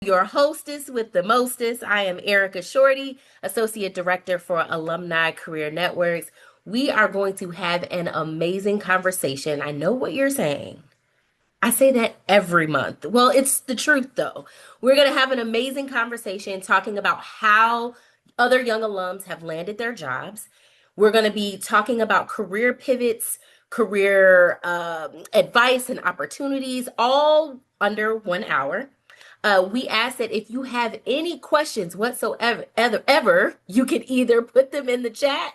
your hostess with the mostest. I am Erica Shorty, Associate Director for Alumni Career Networks. We are going to have an amazing conversation. I know what you're saying. I say that every month. Well, it's the truth though. We're going to have an amazing conversation talking about how other young alums have landed their jobs. We're going to be talking about career pivots, career advice, and opportunities, all under 1 hour. We ask that if you have any questions whatsoever, you can either put them in the chat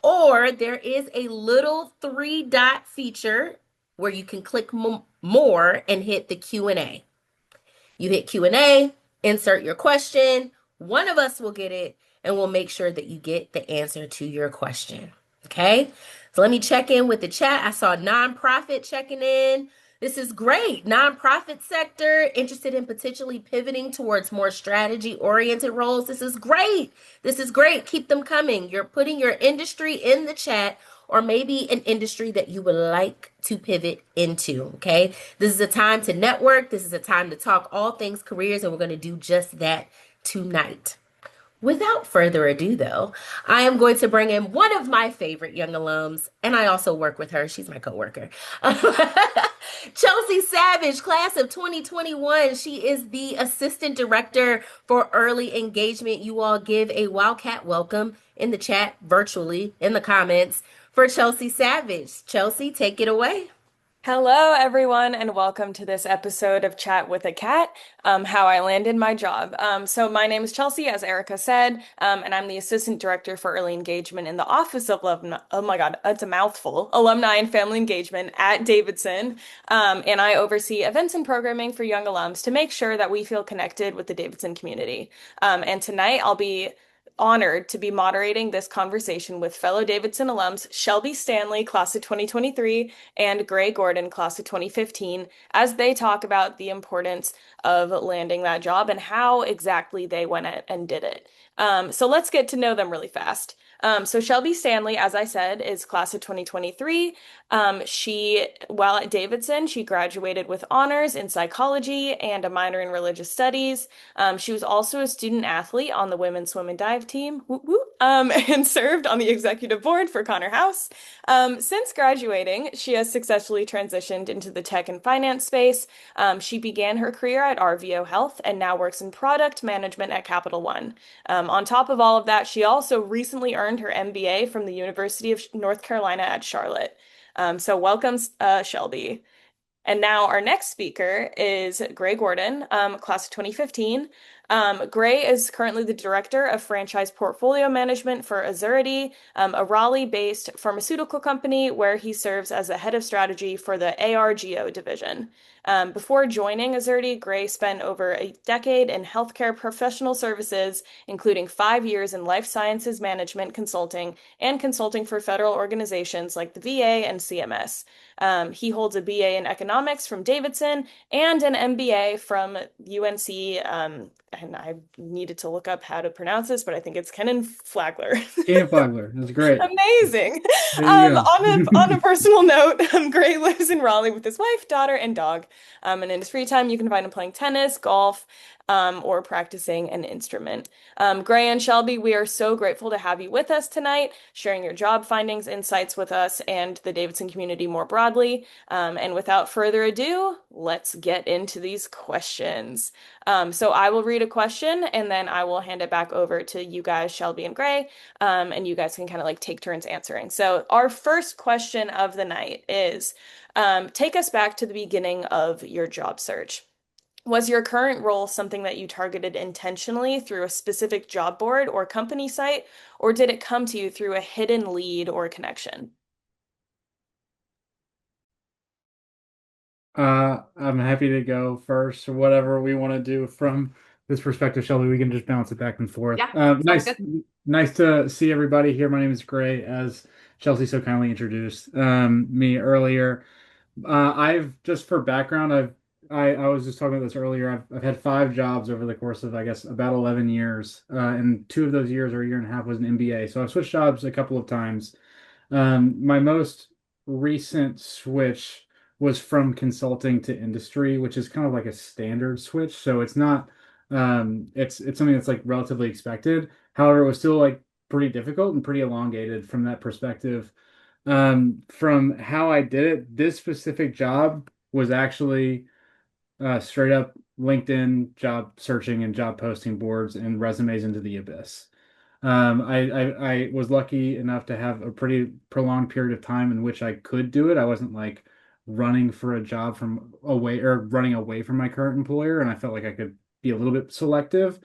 or there is a little three dot feature where you can click more and hit the Q&A. You hit Q&A, insert your question. One of us will get it and we'll make sure that you get the answer to your question. Okay? So let me check in with the chat. I saw nonprofit checking in. This is great. Nonprofit sector, interested in potentially pivoting towards more strategy-oriented roles. This is great. This is great. Keep them coming. You're putting your industry in the chat or maybe an industry that you would like to pivot into, okay? This is a time to network. This is a time to talk all things careers, and we're going to do just that tonight. Without further ado, though, I am going to bring in one of my favorite young alums, and I also work with her. She's my coworker. Chelsea Savage, class of 2021. She is the Assistant Director for Early Engagement. You all give a Wildcat welcome in the chat, virtually, in the comments, for Chelsea Savage. Chelsea, take it away. Hello, everyone, and welcome to this episode of Chat with a Cat, how I landed my job. So my name is Chelsea, as Erica said, and I'm the Assistant Director for Early Engagement in the Office of oh my God, it's a mouthful, Alumni and Family Engagement at Davidson. And I oversee events and programming for young alums to make sure that we feel connected with the Davidson community. And tonight I'll be honored to be moderating this conversation with fellow Davidson alums Shelby Stanley, class of 2023, and Gray Gordon, class of 2015, as they talk about the importance of landing that job and how exactly they went and did it. So let's get to know them really fast. So Shelby Stanley, as I said, is class of 2023. While at Davidson, she graduated with honors in psychology and a minor in religious studies. She was also a student athlete on the women's swim and dive team, and served on the executive board for Connor House. Since graduating, she has successfully transitioned into the tech and finance space. She began her career at RVO Health and now works in product management at Capital One. On top of all of that, she also recently earned her MBA from the University of North Carolina at Charlotte. So welcome, Shelby. And now our next speaker is Gray Gordon, class of 2015. Gray is currently the director of franchise portfolio management for Azurity, a Raleigh-based pharmaceutical company where he serves as the head of strategy for the ARGO division. Before joining Azurity, Gray spent over a decade in healthcare professional services, including 5 years in life sciences management consulting and consulting for federal organizations like the VA and CMS. He holds a BA in economics from Davidson and an MBA from UNC. And I needed to look up how to pronounce this, but I think it's Kenan Flagler. Ian Flagler. That's great. Amazing. There you go. On a personal note, Gray lives in Raleigh with his wife, daughter, and dog. And in his free time, you can find him playing tennis, golf, or practicing an instrument. Gray and Shelby, we are so grateful to have you with us tonight, sharing your job findings, insights with us and the Davidson community more broadly. And without further ado, let's get into these questions. So I will read a question and then I will hand it back over to you guys, Shelby and Gray, and you guys can kind of like take turns answering. So our first question of the night is, take us back to the beginning of your job search. Was your current role something that you targeted intentionally through a specific job board or company site, or did it come to you through a hidden lead or connection? I'm happy to go first or whatever we want to do from this perspective, Shelby. We can just bounce it back and forth. Yeah, Nice to see everybody here. My name is Gray, as Chelsea so kindly introduced me earlier. I've just for background, I was just talking about this earlier. I've had 5 jobs over the course of I guess about 11 years, and 2 of those years or a year and a half was an MBA. So I've switched jobs a couple of times. My most recent switch was from consulting to industry, which is kind of like a standard switch. So it's not It's something that's like relatively expected. However, it was still like pretty difficult and pretty elongated from that perspective. From how I did it, this specific job was actually straight up LinkedIn job searching and job posting boards and resumes into the abyss. I was lucky enough to have a pretty prolonged period of time in which I could do it. I wasn't like running for a job from away or running away from my current employer, and I felt like I could be a little bit selective.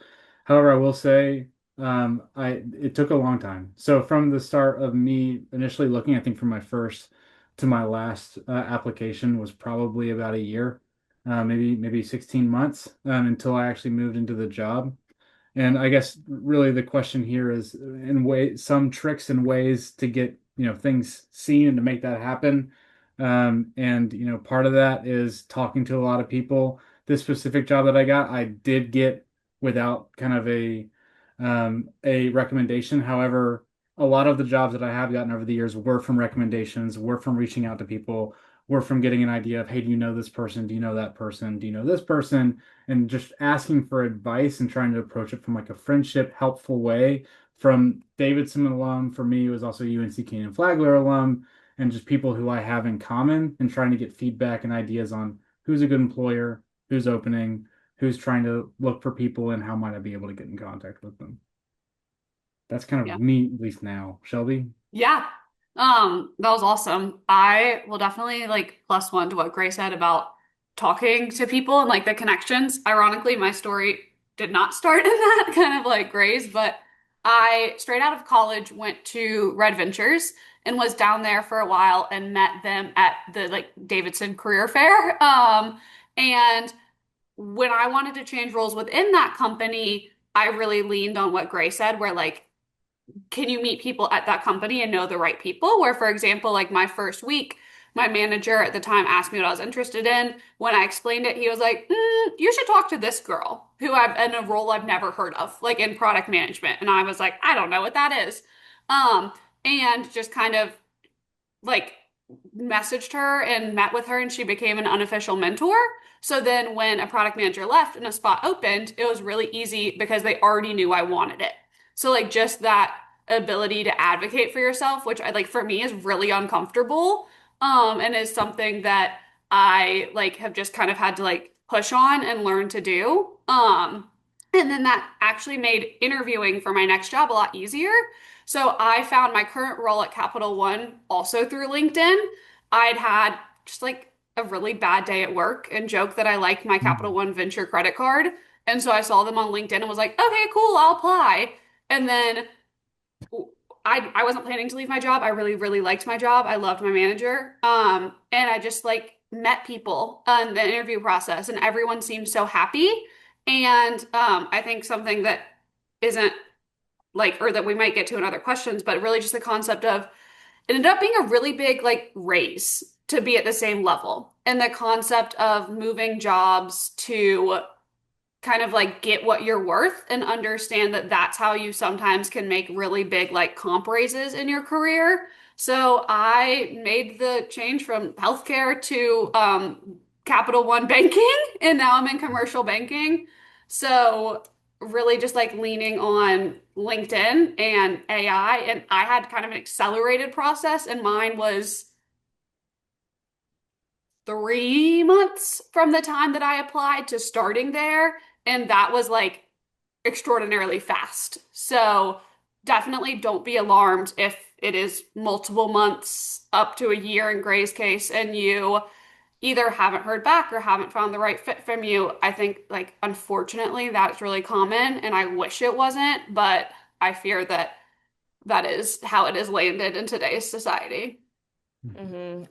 However, I will say, I it took a long time. So from the start of me initially looking, I think from my first to my last application was probably about a year, maybe 16 months, until I actually moved into the job. And I guess really the question here is some tricks and ways to get, things seen and to make that happen. And part of that is talking to a lot of people. This specific job that I got, I did get without kind of a recommendation. However, a lot of the jobs that I have gotten over the years were from recommendations, were from reaching out to people, were from getting an idea of, hey, do you know this person? Do you know that person? Do you know this person? And just asking for advice and trying to approach it from like a friendship, helpful way. From Davidson alum, for me, it was also UNC Kenan Flagler alum, and just people who I have in common, and trying to get feedback and ideas on who's a good employer, who's opening, who's trying to look for people, and how might I be able to get in contact with them. That's kind of Yeah. me, at least now. Shelby? Yeah. That was awesome. I will definitely like plus one to what Gray said about talking to people and like the connections. Ironically, my story did not start in that kind of like Gray's, but I straight out of college went to Red Ventures and was down there for a while and met them at the like Davidson Career Fair. And when I wanted to change roles within that company, I really leaned on what Gray said, where like can you meet people at that company and know the right people? Where, for example, like my first week, my manager at the time asked me what I was interested in. When I explained it, he was like, "You should talk to this girl who I've in a role I've never heard of, like in product management." And I was like, "I don't know what that is." Um, and just kind of like messaged her and met with her, and she became an unofficial mentor. So then when a product manager left and a spot opened, it was really easy because they already knew I wanted it. So like just that ability to advocate for yourself, which I like for me is really uncomfortable, and is something that I like have just kind of had to like push on and learn to do. And then that actually made interviewing for my next job a lot easier. So I found my current role at Capital One also through LinkedIn. I'd had just like a really bad day at work and joked that I liked my Capital Mhm. One Venture credit card. And so I saw them on LinkedIn and was like, okay, cool, I'll apply. And then I wasn't planning to leave my job. I really, really liked my job. I loved my manager. And I just like met people in the interview process and everyone seemed so happy. And I think something that isn't like, or that we might get to in other questions, but really just the concept of it ended up being a really big like raise to be at the same level. And the concept of moving jobs to kind of like get what you're worth and understand that that's how you sometimes can make really big like comp raises in your career. So I made the change from healthcare to Capital One banking, and now I'm in commercial banking. So really just like leaning on LinkedIn and AI, and I had kind of an accelerated process, and mine was 3 months from the time that I applied to starting there. And that was like extraordinarily fast. So definitely don't be alarmed if it is multiple months up to a year in Gray's case and you either haven't heard back or haven't found the right fit from you. I think like unfortunately that's really common and I wish it wasn't, but I fear that that is how it is landed in today's society.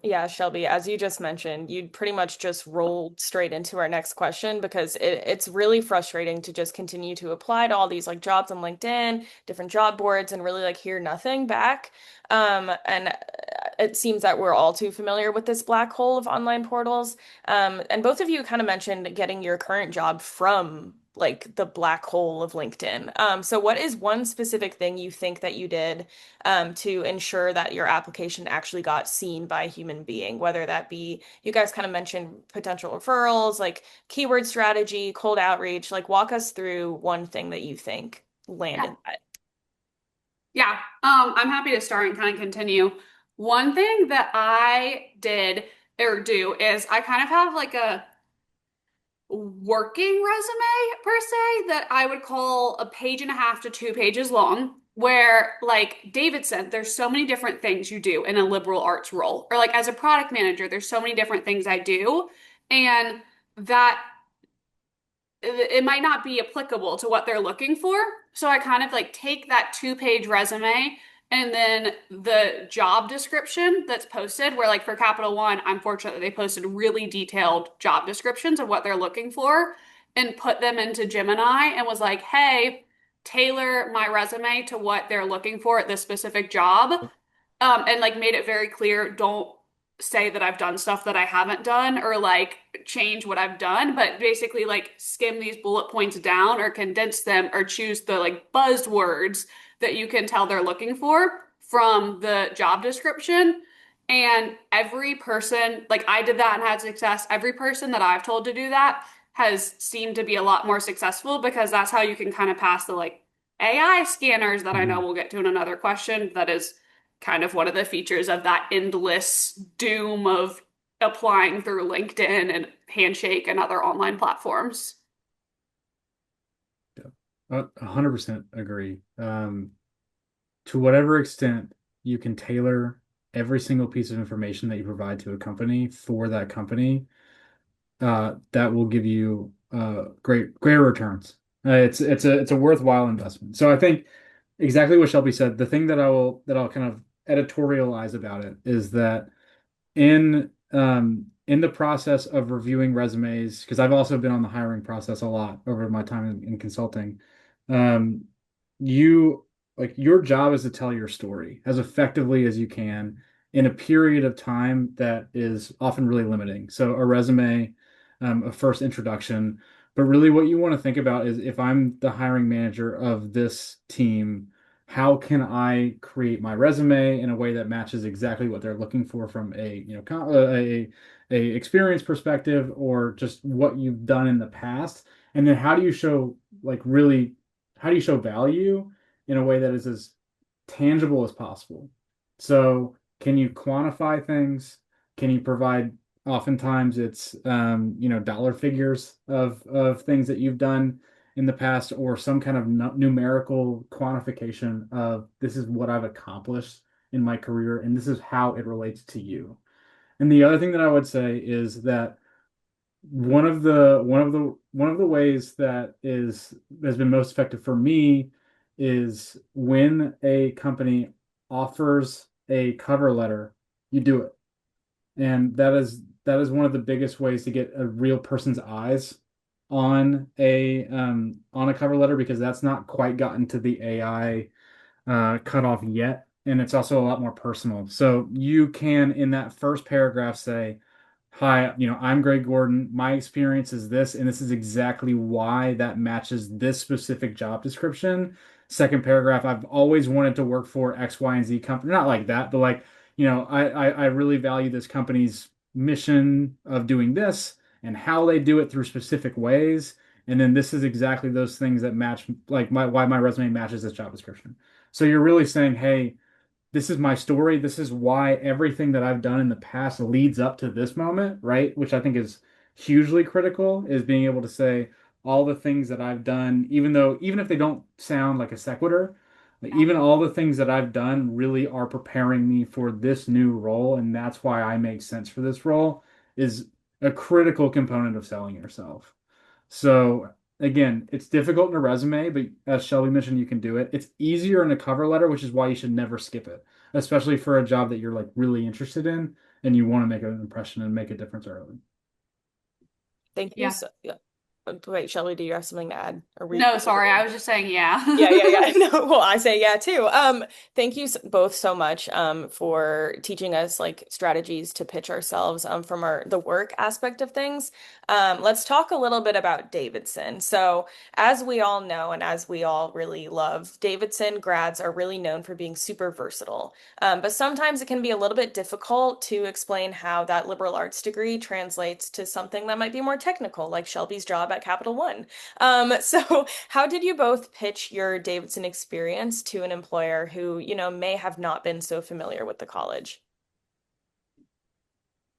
Yeah, Shelby, as you just mentioned, you'd pretty much just rolled straight into our next question because it's really frustrating to just continue to apply to all these like jobs on LinkedIn, different job boards, and really like hear nothing back. And it seems that we're all too familiar with this black hole of online portals. And both of you kind of mentioned getting your current job from like the black hole of LinkedIn. So what is one specific thing you think that you did to ensure that your application actually got seen by a human being, whether that be, you guys kind of mentioned potential referrals, like keyword strategy, cold outreach, like walk us through one thing that you think landed that. Yeah, I'm happy to start and kind of continue. One thing that I did or do is I kind of have like a working resume per se that I would call a page and a half to 2 pages long, where like David said, there's so many different things you do in a liberal arts role, or like as a product manager, there's so many different things I do, and that it might not be applicable to what they're looking for. So I kind of like take that 2 page resume and then the job description that's posted, where like for Capital One, I'm fortunate that they posted really detailed job descriptions of what they're looking for and put them into Gemini and was like, hey, tailor my resume to what they're looking for at this specific job. And like made it very clear, don't say that I've done stuff that I haven't done or like change what I've done, but basically like skim these bullet points down or condense them or choose the like buzzwords that you can tell they're looking for from the job description. And every person, like I did that and had success. Every person that I've told to do that has seemed to be a lot more successful because that's how you can kind of pass the like AI scanners that I know we'll get to in another question. That is kind of one of the features of that endless doom of applying through LinkedIn and Handshake and other online platforms. Yeah, 100% agree. To whatever extent you can tailor every single piece of information that you provide to a company for that company, that will give you greater returns. It's a worthwhile investment. So I think exactly what Shelby said. The thing that I'll kind of editorialize about it is that in the process of reviewing resumes, because I've also been on the hiring process a lot over my time in consulting, um, you like your job is to tell your story as effectively as you can in a period of time that is often really limiting. So a resume, a first introduction, but really what you want to think about is if I'm the hiring manager of this team, how can I create my resume in a way that matches exactly what they're looking for from a, a experience perspective or just what you've done in the past? And then how do you show like really how do you show value in a way that is as tangible as possible? So can you quantify things? Can you provide, oftentimes it's dollar figures of things that you've done in the past or some kind of numerical quantification of this is what I've accomplished in my career and this is how it relates to you. And the other thing that I would say is that one of the ways that has been most effective for me is when a company offers a cover letter, you do it. And that is one of the biggest ways to get a real person's eyes on a cover letter because that's not quite gotten to the AI cutoff yet. And it's also a lot more personal. So you can, in that first paragraph, say, hi, I'm Greg Gordon. My experience is this, and this is exactly why that matches this specific job description. Second paragraph, I've always wanted to work for X, Y, and Z company. Not like that, but like, I really value this company's mission of doing this and how they do it through specific ways. And then this is exactly those things that match, like why my resume matches this job description. So you're really saying, hey, this is my story. This is why everything that I've done in the past leads up to this moment, right? Which I think is hugely critical, is being able to say all the things that I've done, even if they don't sound like a sequitur, like even all the things that I've done really are preparing me for this new role, and that's why I make sense for this role, is a critical component of selling yourself. So again, it's difficult in a resume, but as Shelby mentioned, you can do it. It's easier in a cover letter, which is why you should never skip it, especially for a job that you're like really interested in and you want to make an impression and make a difference early. Thank you. Yeah. So, yeah. Wait, Shelby, do you have something to add? Or No, sorry, I was just saying Yeah, yeah. yeah, yeah. No, well, I say yeah too. Thank you both so much for teaching us like strategies to pitch ourselves from the work aspect of things. Let's talk a little bit about Davidson. So, as we all know and as we all really love, Davidson grads are really known for being super versatile. But sometimes it can be a little bit difficult to explain how that liberal arts degree translates to something that might be more technical, like Shelby's job at Capital One. So how did you both pitch your Davidson experience to an employer who, may have not been so familiar with the college?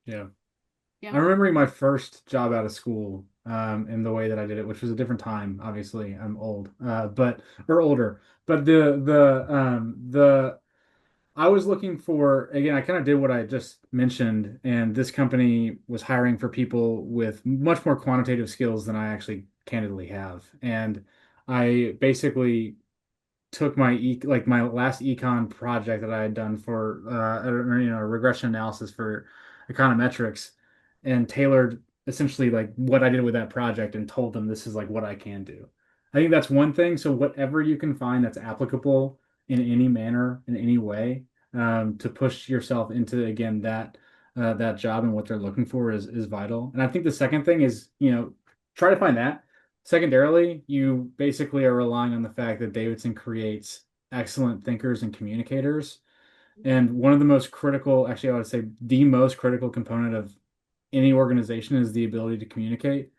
Yeah. Yeah. I remember my first job out of school, and the way that I did it, which was a different time. Obviously, I'm old, but or older. But the I was looking for, again, I kind of did what I just mentioned, and this company was hiring for people with much more quantitative skills than I actually candidly have. And I basically took my last econ project that I had done for regression analysis for econometrics, and tailored essentially like what I did with that project and told them this is like what I can do. I think that's one thing. So whatever you can find that's applicable in any manner, in any way, to push yourself into, again, that job and what they're looking for is vital. And I think the second thing is, try to find that. Secondarily, you basically are relying on the fact that Davidson creates excellent thinkers and communicators. And one of the most critical, actually, I would say the most critical component of any organization is the ability to communicate,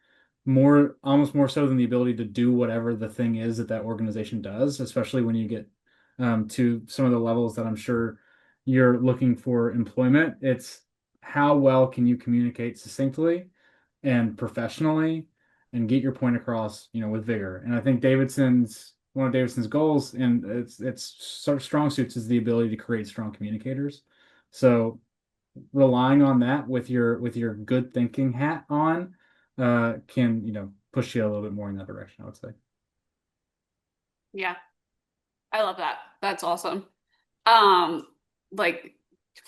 more, almost more so than the ability to do whatever the thing is that that organization does, especially when you get to some of the levels that I'm sure you're looking for employment. It's how well can you communicate succinctly and professionally and get your point across, with vigor. And I think Davidson's one of Davidson's goals, and it's sort of strong suits, is the ability to create strong communicators. So relying on that with your good thinking hat on, can, push you a little bit more in that direction, I would say. Yeah. I love that. That's awesome. Um, like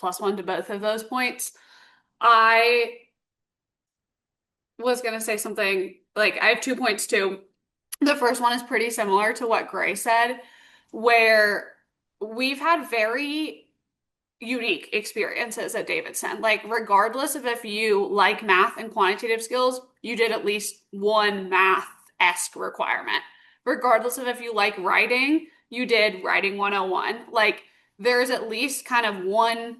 +1 to both of those points. I was gonna say something like I have 2 points too. The first one is pretty similar to what Gray said, where we've had very unique experiences at Davidson. Like, regardless of if you like math and quantitative skills, you did at least one math-esque requirement. Regardless of if you like writing, you did writing 101. Like, there's at least kind of one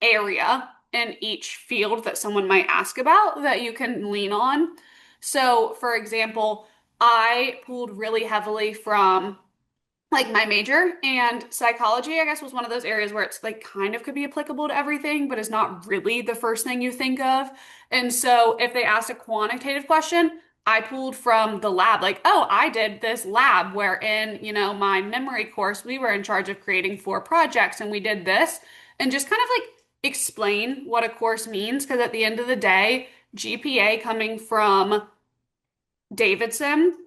area in each field that someone might ask about that you can lean on. So, for example, I pulled really heavily from like my major, and psychology, I guess, was one of those areas where it's like kind of could be applicable to everything, but is not really the first thing you think of. And so if they asked a quantitative question, I pulled from the lab, like, oh, I did this lab where in, my memory course, we were in charge of creating 4 projects and we did this, and just kind of like explain what a course means. Because at the end of the day, GPA coming from Davidson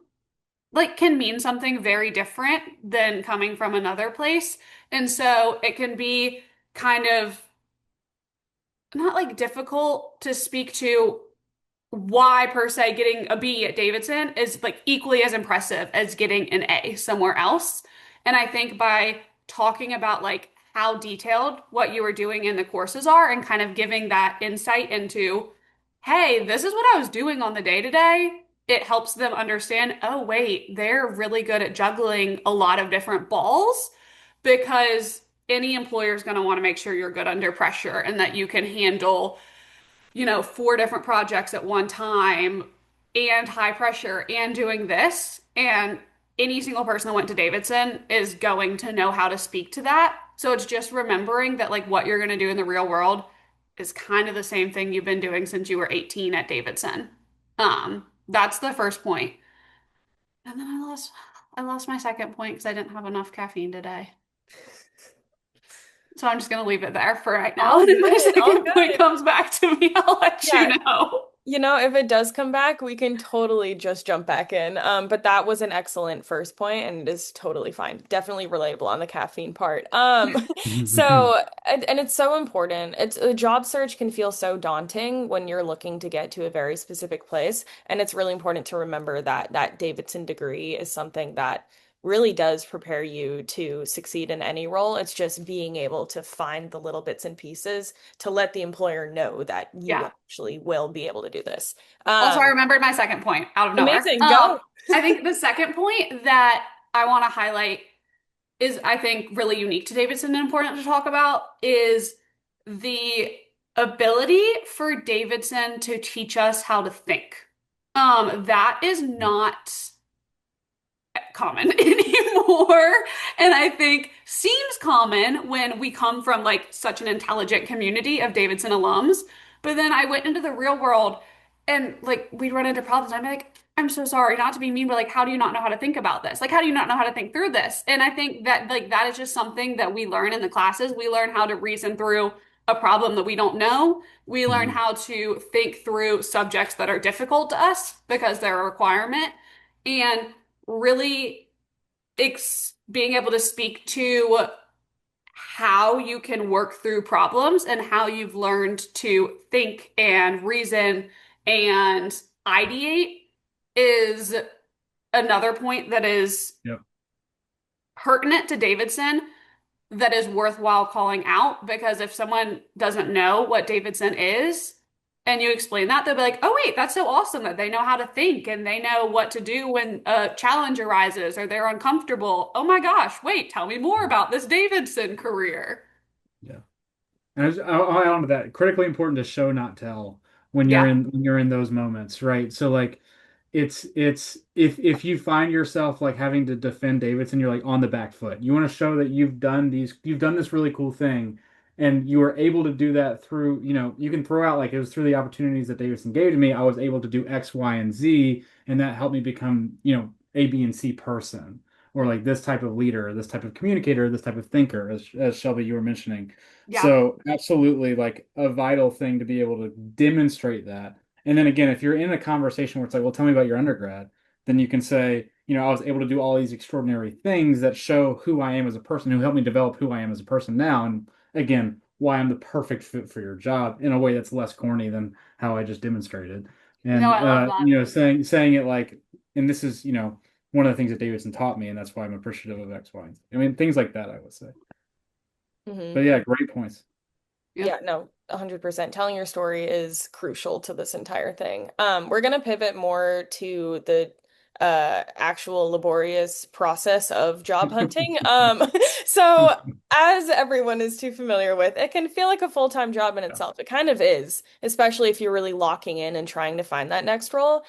like can mean something very different than coming from another place. And so it can be kind of not like difficult to speak to why per se getting a B at Davidson is like equally as impressive as getting an A somewhere else. And I think by talking about like how detailed what you were doing in the courses are and kind of giving that insight into, hey, this is what I was doing on the day to day, it helps them understand, oh, wait, they're really good at juggling a lot of different balls because any employer is going to want to make sure you're good under pressure and that you can handle 4 different projects at one time and high pressure and doing this. And any single person that went to Davidson is going to know how to speak to that. So it's just remembering that like what you're going to do in the real world is kind of the same thing you've been doing since you were 18 at Davidson. That's the first point. And then I lost my second point because I didn't have enough caffeine today. So I'm just gonna leave it there for right now. All And if my good, all second point good. comes back to me, I'll let you Yeah. know. You know, if it does come back, we can totally just jump back in. But that was an excellent first point, and it is totally fine. Definitely relatable on the caffeine part. So and it's so important. It's a job search can feel so daunting when you're looking to get to a very specific place, and it's really important to remember that that Davidson degree is something that really does prepare you to succeed in any role. It's just being able to find the little bits and pieces to let the employer know that you Yeah. actually will be able to do this. Also, I remembered my second point out of nowhere. Amazing. Go. I think the second point that I want to highlight is, I think, really unique to Davidson and important to talk about is the ability for Davidson to teach us how to think. That is not common anymore, and I think seems common when we come from like such an intelligent community of Davidson alums. But then I went into the real world and like we'd run into problems. I'm like, I'm so sorry, not to be mean, but like, how do you not know how to think about this? Like, how do you not know how to think through this? And I think that like that is just something that we learn in the classes. We learn how to reason through a problem that we don't know. We learn Mhm. how to think through subjects that are difficult to us because they're a requirement. And really being able to speak to how you can work through problems and how you've learned to think and reason and ideate is another point that is Yep. pertinent to Davidson that is worthwhile calling out because if someone doesn't know what Davidson is and you explain that, they'll be like, oh, wait, that's so awesome that they know how to think and they know what to do when a challenge arises or they're uncomfortable. Oh my gosh, wait, tell me more about this Davidson career. Yeah. And I'll add on to that. Critically important to show, not tell when Yeah. you're in those moments, right? So like it's if you find yourself like having to defend Davidson, you're like on the back foot. You want to show that you've done this really cool thing and you were able to do that through, you can throw out like it was through the opportunities that Davidson gave to me, I was able to do X, Y, and Z, and that helped me become, A, B, and C person. Or like this type of leader, this type of communicator, this type of thinker, as Shelby, you were mentioning. Yeah. So absolutely like a vital thing to be able to demonstrate that. And then again, if you're in a conversation where it's like, well, tell me about your undergrad, then you can say, I was able to do all these extraordinary things that show who I am as a person, who helped me develop who I am as a person now. And again, why I'm the perfect fit for your job in a way that's less corny than how I just demonstrated. No, And I love that. saying it like, and this is, one of the things that Davidson taught me, and that's why I'm appreciative of X, Y, and Z. I mean, things like that, I would say. Hmm. But yeah, great points. Yeah. Yeah, no, 100%. Telling your story is crucial to this entire thing. We're gonna pivot more to the actual laborious process of job hunting. So as everyone is too familiar with, it can feel like a full-time job in itself. It kind of is, especially if you're really locking in and trying to find that next role.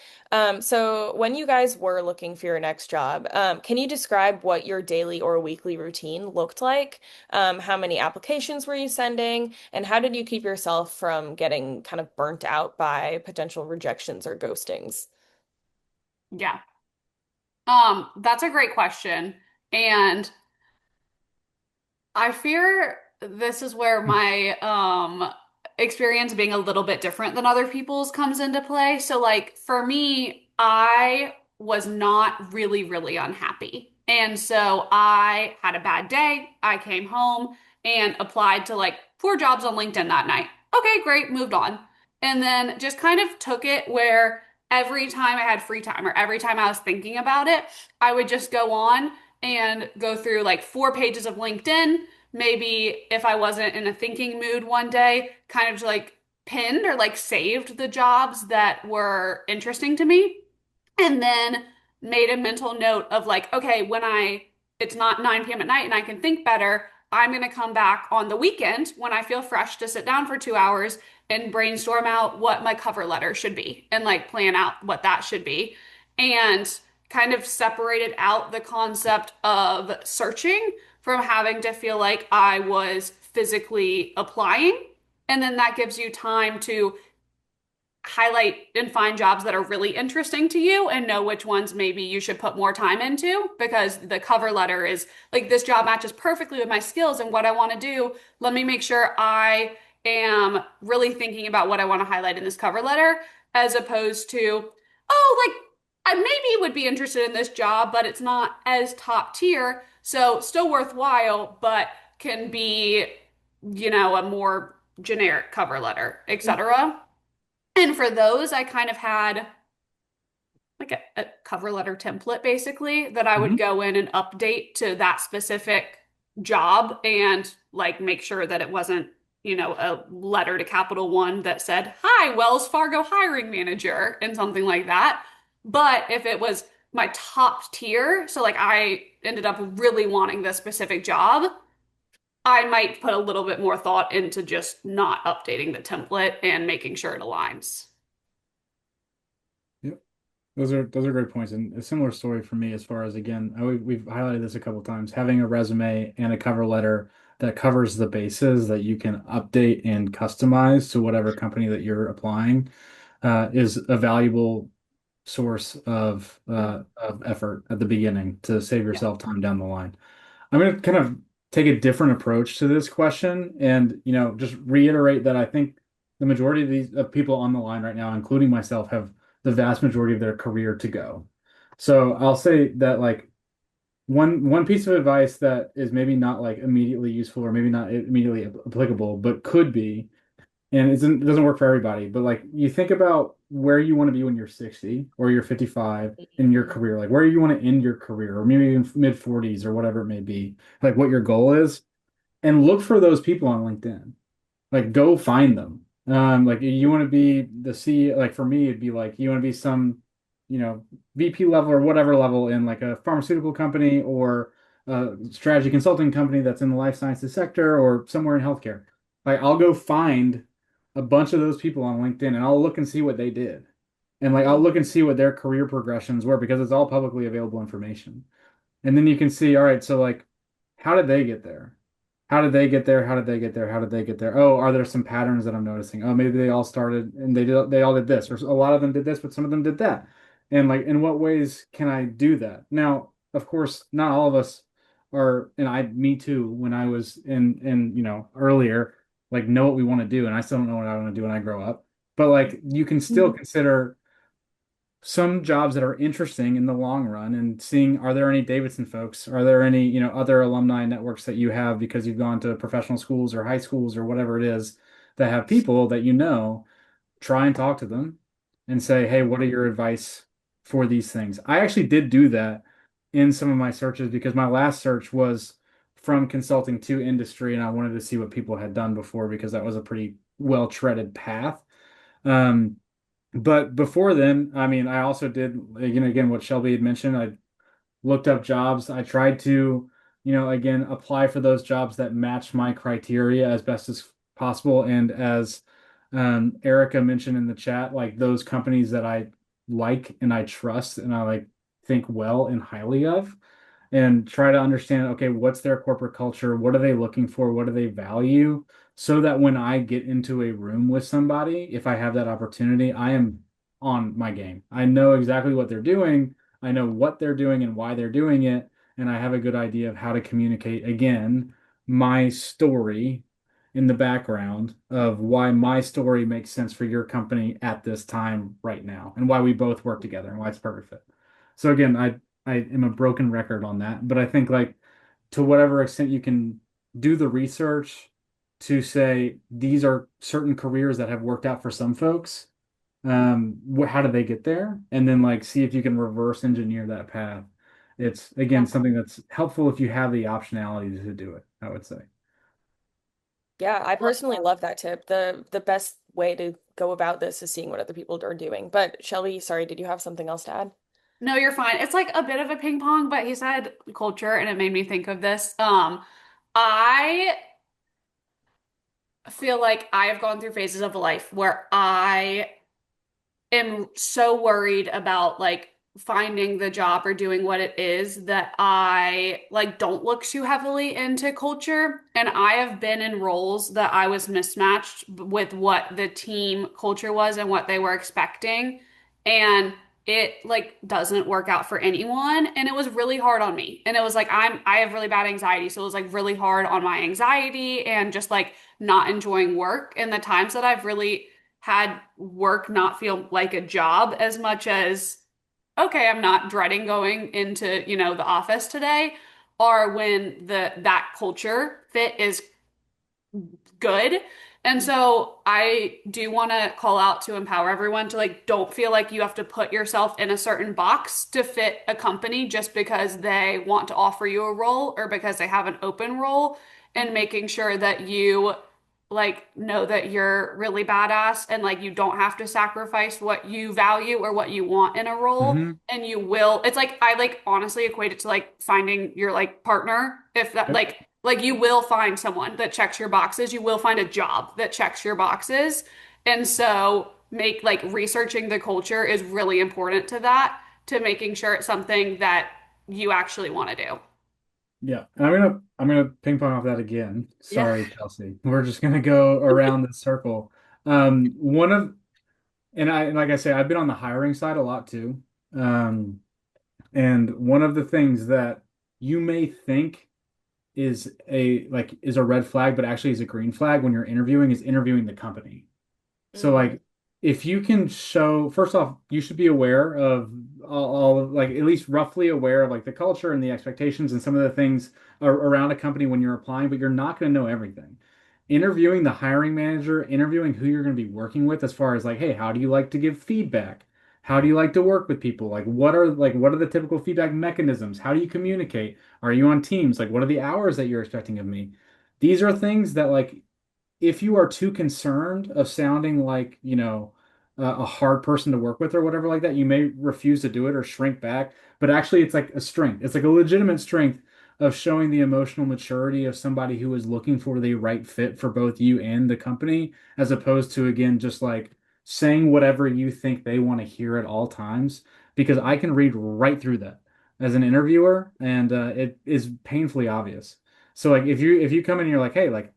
So when you guys were looking for your next job, can you describe what your daily or weekly routine looked like? How many applications were you sending? And how did you keep yourself from getting kind of burnt out by potential rejections or ghostings? Yeah. That's a great question. And I fear this is where my experience being a little bit different than other people's comes into play. So like for me, I was not really, really unhappy. And so I had a bad day. I came home and applied to like 4 jobs on LinkedIn that night. Okay, great, moved on. And then just kind of took it where every time I had free time or every time I was thinking about it, I would just go on and go through like 4 pages of LinkedIn. Maybe if I wasn't in a thinking mood one day, kind of like pinned or like saved the jobs that were interesting to me. And then made a mental note of like, okay, it's not 9 p.m. at night and I can think better, I'm going to come back on the weekend when I feel fresh to sit down for 2 hours and brainstorm out what my cover letter should be and like plan out what that should be. And kind of separated out the concept of searching from having to feel like I was physically applying. And then that gives you time to highlight and find jobs that are really interesting to you and know which ones maybe you should put more time into because the cover letter is like this job matches perfectly with my skills and what I want to do. Let me make sure I am really thinking about what I want to highlight in this cover letter as opposed to, oh, like I maybe would be interested in this job, but it's not as top tier, so still worthwhile, but can be, a more generic cover letter, etc. And for those, I kind of had like a cover letter template basically that I would Mhm. go in and update to that specific job and like make sure that it wasn't, a letter to Capital One that said, "Hi, Wells Fargo hiring manager," and something like that. But if it was my top tier, so like I ended up really wanting this specific job, I might put a little bit more thought into just not updating the template and making sure it aligns. Yep. Those are great points, and a similar story for me as far as again, we've highlighted this a couple times. Having a resume and a cover letter that covers the bases that you can update and customize to whatever company that you're applying is a valuable source of effort at the beginning to save Yeah. yourself time down the line. I'm going to kind of take a different approach to this question and, just reiterate that I think the majority of these of people on the line right now, including myself, have the vast majority of their career to go. So I'll say that like one piece of advice that is maybe not like immediately useful or maybe not immediately applicable, but could be, and it doesn't work for everybody, but like you think about where you want to be when you're 60 or you're 55 in your career, like where you want to end your career, or maybe even mid 40s or whatever it may be, like what your goal is, and look for those people on LinkedIn. Like go find them. Like you want to be the C, like for me, it'd be like you want to be some, VP level or whatever level in like a pharmaceutical company or a strategy consulting company that's in the life sciences sector or somewhere in healthcare. Like I'll go find a bunch of those people on LinkedIn and I'll look and see what they did. And like I'll look and see what their career progressions were because it's all publicly available information. And then you can see, all right, so like, how did they get there? How did they get there? How did they get there? How did they get there? Oh, are there some patterns that I'm noticing? Oh, maybe they all started and they all did this, or a lot of them did this, but some of them did that. And like, in what ways can I do that? Now, of course, not all of us are, and me too, when I was in, earlier, like know what we want to do, and I still don't know what I want to do when I grow up. But like, you can still consider some jobs that are interesting in the long run and seeing are there any Davidson folks? Are there any, other alumni networks that you have because you've gone to professional schools or high schools or whatever it is that have people that try and talk to them and say, hey, what are your advice for these things? I actually did do that in some of my searches because my last search was from consulting to industry and I wanted to see what people had done before because that was a pretty well treaded path. Um, but before then, I mean, I also did, again, what Shelby had mentioned. I looked up jobs. I tried to, again, apply for those jobs that match my criteria as best as possible. And as Erica mentioned in the chat, like those companies that I like and I trust and I like think well and highly of and try to understand, okay, what's their corporate culture? What are they looking for? What do they value? So that when I get into a room with somebody, if I have that opportunity, I am on my game. I know exactly what they're doing. I know what they're doing and why they're doing it. And I have a good idea of how to communicate, again, my story in the background of why my story makes sense for your company at this time right now and why we both work together and why it's perfect fit. So again, I am a broken record on that, but I think like to whatever extent you can do the research to say these are certain careers that have worked out for some folks. How did they get there? And then like see if you can reverse engineer that path. It's again something that's helpful if you have the optionality to do it, I would say. Yeah, I personally love that tip. The best way to go about this is seeing what other people are doing. But Shelby, sorry, did you have something else to add? No, you're fine. It's like a bit of a ping pong, but he said culture and it made me think of this. I feel like I have gone through phases of life where I am so worried about like finding the job or doing what it is that I like don't look too heavily into culture. And I have been in roles that I was mismatched with what the team culture was and what they were expecting. And it like doesn't work out for anyone. And it was really hard on me. And it was like I have really bad anxiety. So it was like really hard on my anxiety and just like not enjoying work. And the times that I've really had work not feel like a job as much as, okay, I'm not dreading going into, the office today, or when that culture fit is good. And so I do want to call out to empower everyone to like don't feel like you have to put yourself in a certain box to fit a company just because they want to offer you a role or because they have an open role, and making sure that you like know that you're really badass and like you don't have to sacrifice what you value or what you want in a role, Hmm. and you will. It's like I like honestly equate it to like finding your like partner. If that Yep. like you will find someone that checks your boxes. You will find a job that checks your boxes. And so make like researching the culture is really important to that, to making sure it's something that you actually want to do. Yeah, and I'm gonna ping pong off that again. Yeah. Sorry, Chelsea. We're just gonna go around the circle. One of and I like I say, I've been on the hiring side a lot too. Um, and one of the things that you may think is a red flag, but actually is a green flag when you're interviewing is interviewing the company. So Mm, like if you can show, first off, you should be aware of all of like at least roughly aware of like the culture and the expectations and some of the things around a company when you're applying, but you're not going to know everything. Interviewing the hiring manager, interviewing who you're going to be working with as far as like, hey, how do you like to give feedback? How do you like to work with people? Like what are the typical feedback mechanisms? How do you communicate? Are you on teams? Like what are the hours that you're expecting of me? These are things that like if you are too concerned of sounding like, a hard person to work with or whatever like that, you may refuse to do it or shrink back. But actually, it's like a strength. It's like a legitimate strength of showing the emotional maturity of somebody who is looking for the right fit for both you and the company, as opposed to, again, just like saying whatever you think they want to hear at all times. Because I can read right through that as an interviewer, and it is painfully obvious. So like if you come in and you're like, hey, like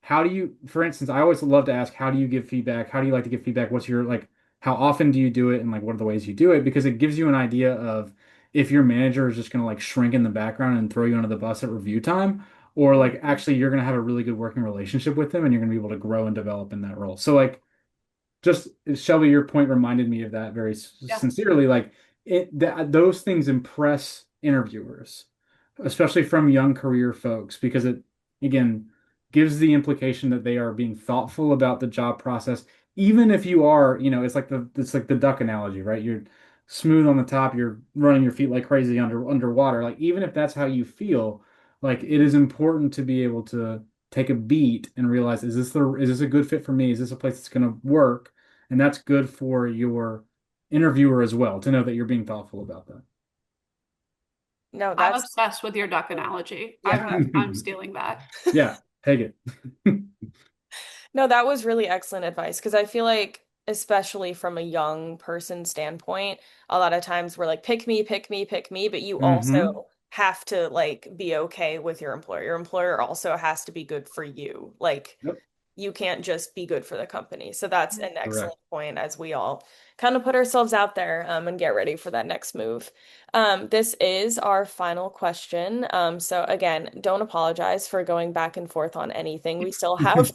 how do you, for instance, I always love to ask, how do you give feedback? How do you like to give feedback? What's your, like, how often do you do it? And like, what are the ways you do it? Because it gives you an idea of if your manager is just going to like shrink in the background and throw you under the bus at review time, or like mhm. actually you're going to have a really good working relationship with them and you're going to be able to grow and develop in that role. So like, just Shelby, your point reminded me of that very Yeah. sincerely. Like those things impress interviewers, especially from young career folks, because it again gives the implication that they are being thoughtful about the job process, even if you are, it's like the duck analogy, right? You're smooth on the top, you're running your feet like crazy underwater. Like even if that's how you feel, like it is important to be able to take a beat and realize, is this a good fit for me? Is this a place that's going to work? And that's good for your interviewer as well to know that you're being thoughtful about that. No, I'm that's obsessed with your duck analogy. yeah. I'm stealing that. Yeah, take it. No, that was really excellent advice because I feel like, especially from a young person standpoint, a lot of times we're like, pick me, pick me, pick me, but you Hmm. also have to like be okay with your employer. Your employer also has to be good for you. Like Yep, you can't just be good for the company. So that's an correct. excellent point as we all kind of put ourselves out there and get ready for that next move. This is our final question. So again, don't apologize for going back and forth on anything. We still have,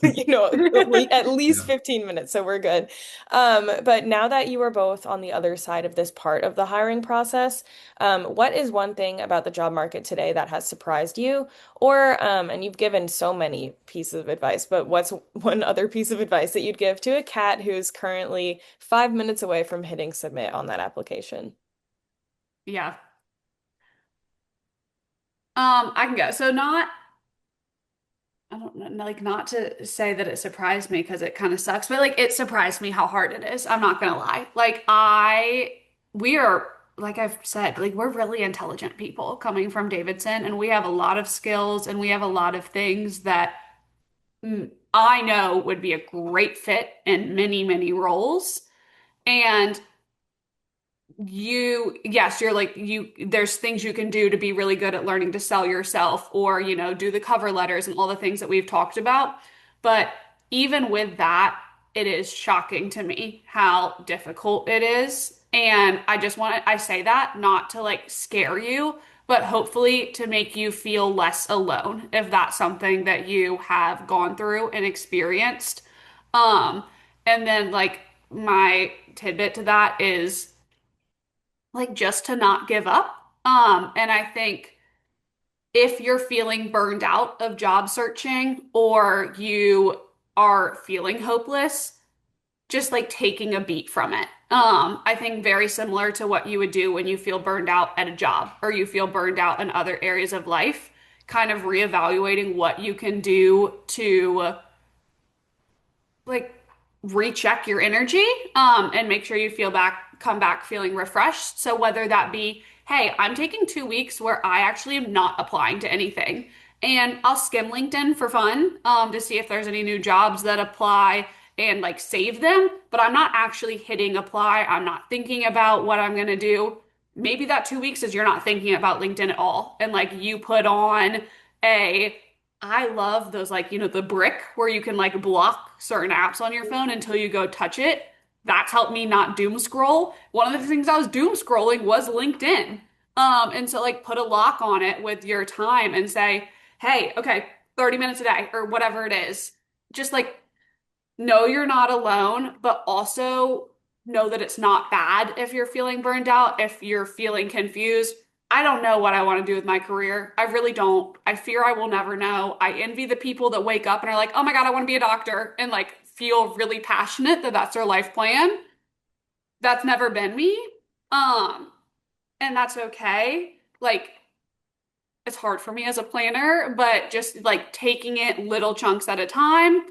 at least Yeah. 15 minutes, so we're good. But now that you are both on the other side of this part of the hiring process, what is one thing about the job market today that has surprised you? Or, and you've given so many pieces of advice, but what's one other piece of advice that you'd give to a cat who's currently 5 minutes away from hitting submit on that application? Yeah. I can go. So not I don't know, like not to say that it surprised me because it kind of sucks, but like it surprised me how hard it is. I'm not gonna lie. We are, like I've said, like we're really intelligent people coming from Davidson, and we have a lot of skills and we have a lot of things that I know would be a great fit in many, many roles. And yes, you're like there's things you can do to be really good at learning to sell yourself or, do the cover letters and all the things that we've talked about. But even with that, it is shocking to me how difficult it is. And I say that not to like scare you, but hopefully to make you feel less alone if that's something that you have gone through and experienced. Um, And then like my tidbit to that is like just to not give up. And I think if you're feeling burned out of job searching or you are feeling hopeless, just like taking a beat from it. I think very similar to what you would do when you feel burned out at a job or you feel burned out in other areas of life, kind of reevaluating what you can do to like recheck your energy and make sure you come back feeling refreshed. So whether that be, hey, I'm taking 2 weeks where I actually am not applying to anything, and I'll skim LinkedIn for fun to see if there's any new jobs that apply and like save them, but I'm not actually hitting apply. I'm not thinking about what I'm gonna do. Maybe that 2 weeks is you're not thinking about LinkedIn at all, and like you put on a I love those like, the brick where you can like block certain apps on your phone until you go touch it. That's helped me not doom scroll. One of the things I was doom scrolling was LinkedIn. And so like put a lock on it with your time and say, hey, okay, 30 minutes a day or whatever it is. Just like know you're not alone, but also know that it's not bad if you're feeling burned out, if you're feeling confused. I don't know what I want to do with my career. I really don't. I fear I will never know. I envy the people that wake up and are like, oh my God, I want to be a doctor and like feel really passionate that that's their life plan. That's never been me. Um, and that's okay. Like, it's hard for me as a planner, but just like taking it little chunks at a time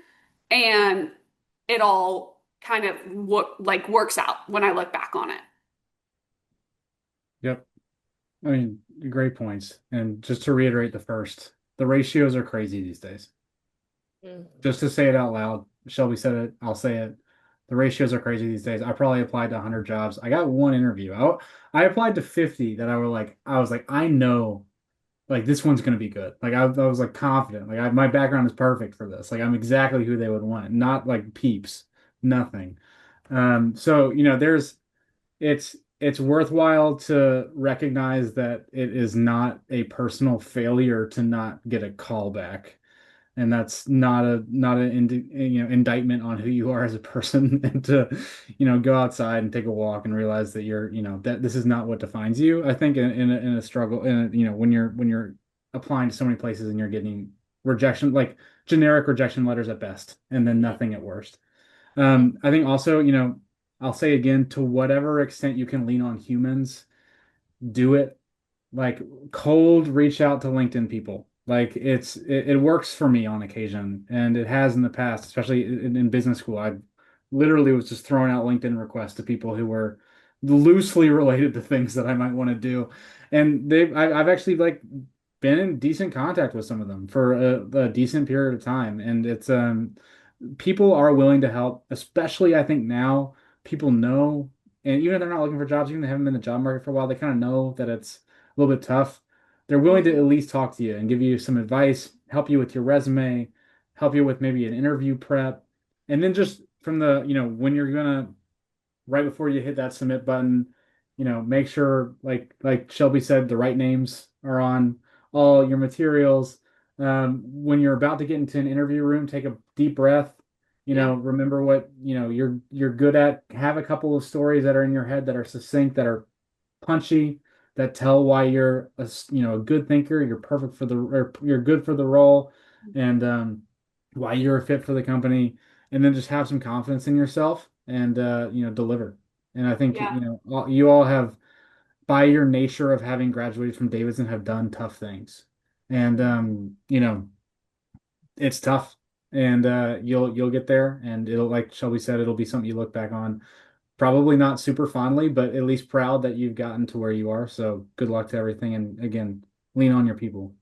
and it all kind of works out when I look back on it. Yep. I mean, great points. And just to reiterate the ratios are crazy these days. Mm. Just to say it out loud, Shelby said it, I'll say it. The ratios are crazy these days. I probably applied to 100 jobs. I got one interview. I applied to 50 that I was like, I know like this one's going to be good. Like I was like confident. Like my background is perfect for this. Like I'm exactly who they would want. Not like peeps, nothing. So it's worthwhile to recognize that it is not a personal failure to not get a call back. And that's not an indictment on who you are as a person and to go outside and take a walk and realize that that this is not what defines you. I think in a struggle when you're applying to so many places and you're getting rejection, like generic rejection letters at best and then nothing at worst. I think also, I'll say again, to whatever extent you can lean on humans, do it. Like cold reach out to LinkedIn people. Like it works for me on occasion, and it has in the past, especially in business school. I literally was just throwing out LinkedIn requests to people who were loosely related to things that I might want to do, and I've actually like been in decent contact with some of them for a decent period of time, and it's people are willing to help, especially I think now people know, and even if they're not looking for jobs, even if they haven't been in the job market for a while, they kind of know that it's a little bit tough. They're willing to at least talk to you and give you some advice, help you with your resume, help you with maybe an interview prep. And then just from when you're gonna right before you hit that submit button, make sure like Shelby said, the right names are on all your materials. When you're about to get into an interview room, take a deep breath. Yeah. Remember what you're good at. Have a couple of stories that are in your head that are succinct, that are punchy, that tell why you're a good thinker, you're perfect for or you're good for the role, and why you're a fit for the company, and then just have some confidence in yourself and deliver. And I think Yeah. you all have, by your nature of having graduated from Davidson, have done tough things, and it's tough, and you'll get there, and it'll, like Shelby said, it'll be something you look back on. Probably not super fondly, but at least proud that you've gotten to where you are. So good luck to everything. And again, lean on your people.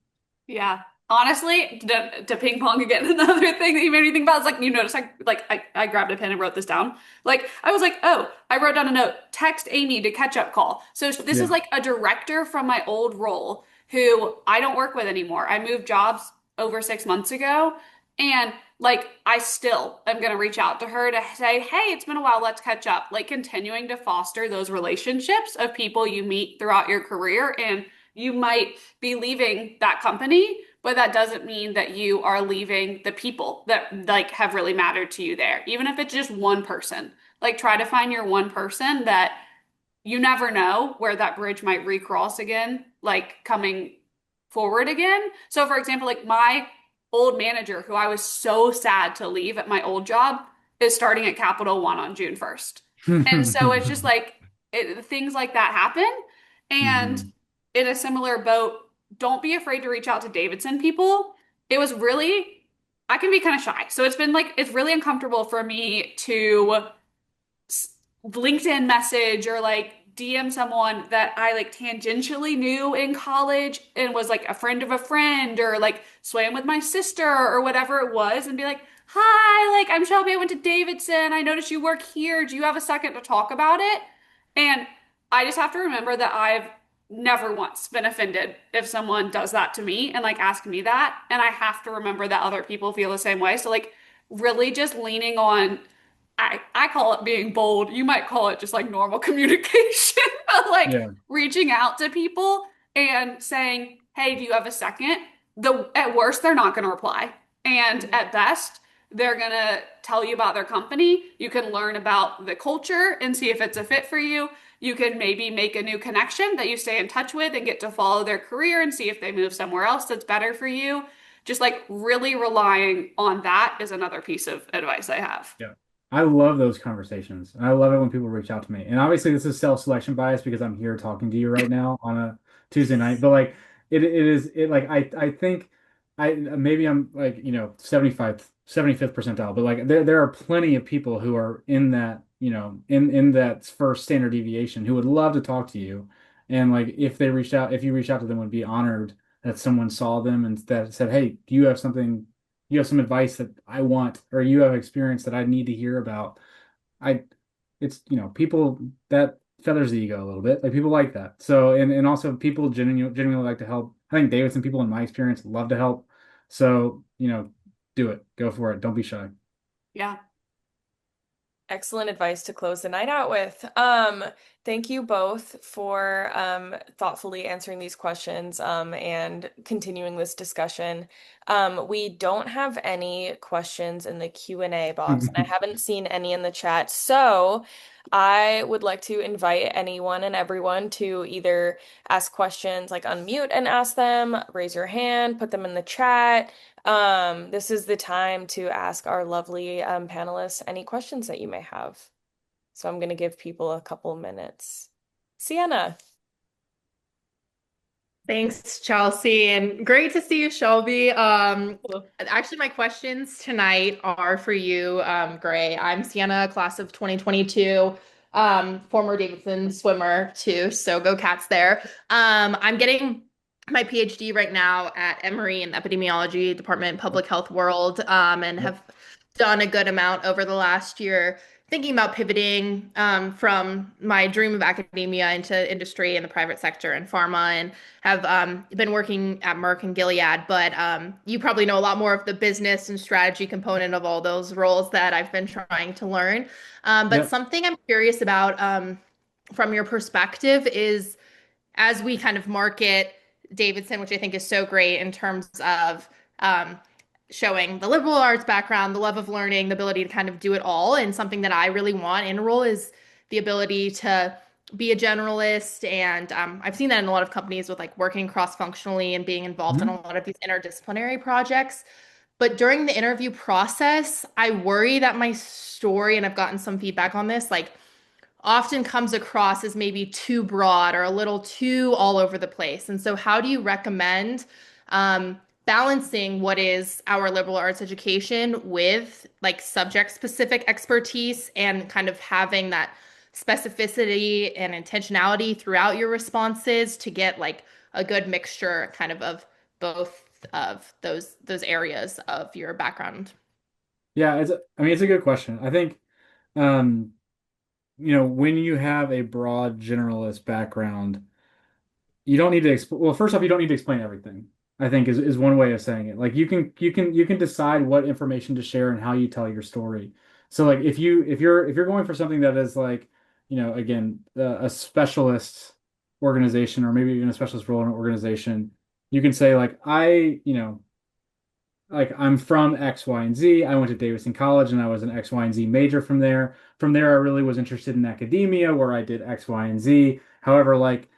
Yeah. Honestly, to ping pong again, another thing that you made me think about is like you notice I grabbed a pen and wrote this down. Like I was like, oh, I wrote down a note, text Amy to catch up call. So this is Yeah. like a director from my old role who I don't work with anymore. I moved jobs over 6 months ago, and like I still am gonna reach out to her to say, hey, it's been a while, let's catch up. Like continuing to foster those relationships of people you meet throughout your career, and you might be leaving that company, but that doesn't mean that you are leaving the people that like have really mattered to you there. Even if it's just one person, like try to find your one person that you never know where that bridge might recross again, like coming forward again. So, for example, like my old manager, who I was so sad to leave at my old job, is starting at Capital One on June 1st. And so it's just like things like that happen. And Mhm. in a similar boat, don't be afraid to reach out to Davidson people. It was really, I can be kind of shy. So it's been like, it's really uncomfortable for me to LinkedIn message or like DM someone that I like tangentially knew in college and was like a friend of a friend or like swam with my sister or whatever it was and be like, "Hi, like I'm Shelby. I went to Davidson. I noticed you work here. Do you have a second to talk about it?" And I just have to remember that I've never once been offended if someone does that to me and like ask me that. And I have to remember that other people feel the same way. So like really just leaning on I call it being bold. You might call it just like normal communication, but like Yeah. reaching out to people and saying, "Hey, do you have a second?" At worst, they're not going to reply. And at best, they're going to tell you about their company. You can learn about the culture and see if it's a fit for you. You can maybe make a new connection that you stay in touch with and get to follow their career and see if they move somewhere else that's better for you. Just like really relying on that is another piece of advice I have. Yeah. I love those conversations. And I love it when people reach out to me. And obviously this is self-selection bias because I'm here talking to you right now on a Tuesday night. But like it is it like I think I maybe I'm like, 75th percentile, but like there are plenty of people who are in that, in that first standard deviation who would love to talk to you. And like if you reach out to them, would be honored that someone saw them and that said, "Hey, do you have something you have some advice that I want, or you have experience that I need to hear about." I, it's, people that feathers the ego a little bit. Like people like that. So, and also people genuinely like to help. I think Davidson people in my experience love to help. So, do it. Go for it. Don't be shy. Yeah. Excellent advice to close the night out with. Thank you both for thoughtfully answering these questions and continuing this discussion. We don't have any questions in the Q&A box, and I haven't seen any in the chat. So I would like to invite anyone and everyone to either ask questions, like unmute and ask them, raise your hand, put them in the chat. This is the time to ask our lovely panelists any questions that you may have. So I'm going to give people a couple minutes. Sienna. Thanks, Chelsea, and great to see you, Shelby. Actually, my questions tonight are for you, Gray. I'm Sienna, class of 2022, former Davidson swimmer too, so go Cats there. I'm getting my PhD right now at Emory in epidemiology, Department Public Health World, and Yep. have done a good amount over the last year thinking about pivoting from my dream of academia into industry and the private sector and pharma, and have been working at Merck and Gilead. But you probably know a lot more of the business and strategy component of all those roles that I've been trying to learn. But Yep. something I'm curious about from your perspective is as we kind of market Davidson, which I think is so great in terms of um, showing the liberal arts background, the love of learning, the ability to kind of do it all. And something that I really want in a role is the ability to be a generalist. And I've seen that in a lot of companies with like working cross-functionally and being involved in Mhm. a lot of these interdisciplinary projects. But during the interview process, I worry that my story, and I've gotten some feedback on this, like often comes across as maybe too broad or a little too all over the place. And so, how do you recommend balancing what is our liberal arts education with like subject specific expertise and kind of having that specificity and intentionality throughout your responses to get like a good mixture kind of both of those areas of your background? Yeah, I mean, it's a good question. I think, um, when you have a broad generalist background, you don't need to explain. Well, first off, you don't need to explain everything. I think is one way of saying it. Like you can decide what information to share and how you tell your story. So like if you're going for something that is like, again, a specialist organization or maybe even a specialist role in an organization, you can say like like I'm from X, Y, and Z. I went to Davidson College and I was an X, Y, and Z major from there. From there, I really was interested in academia where I did X, Y, and Z. However, like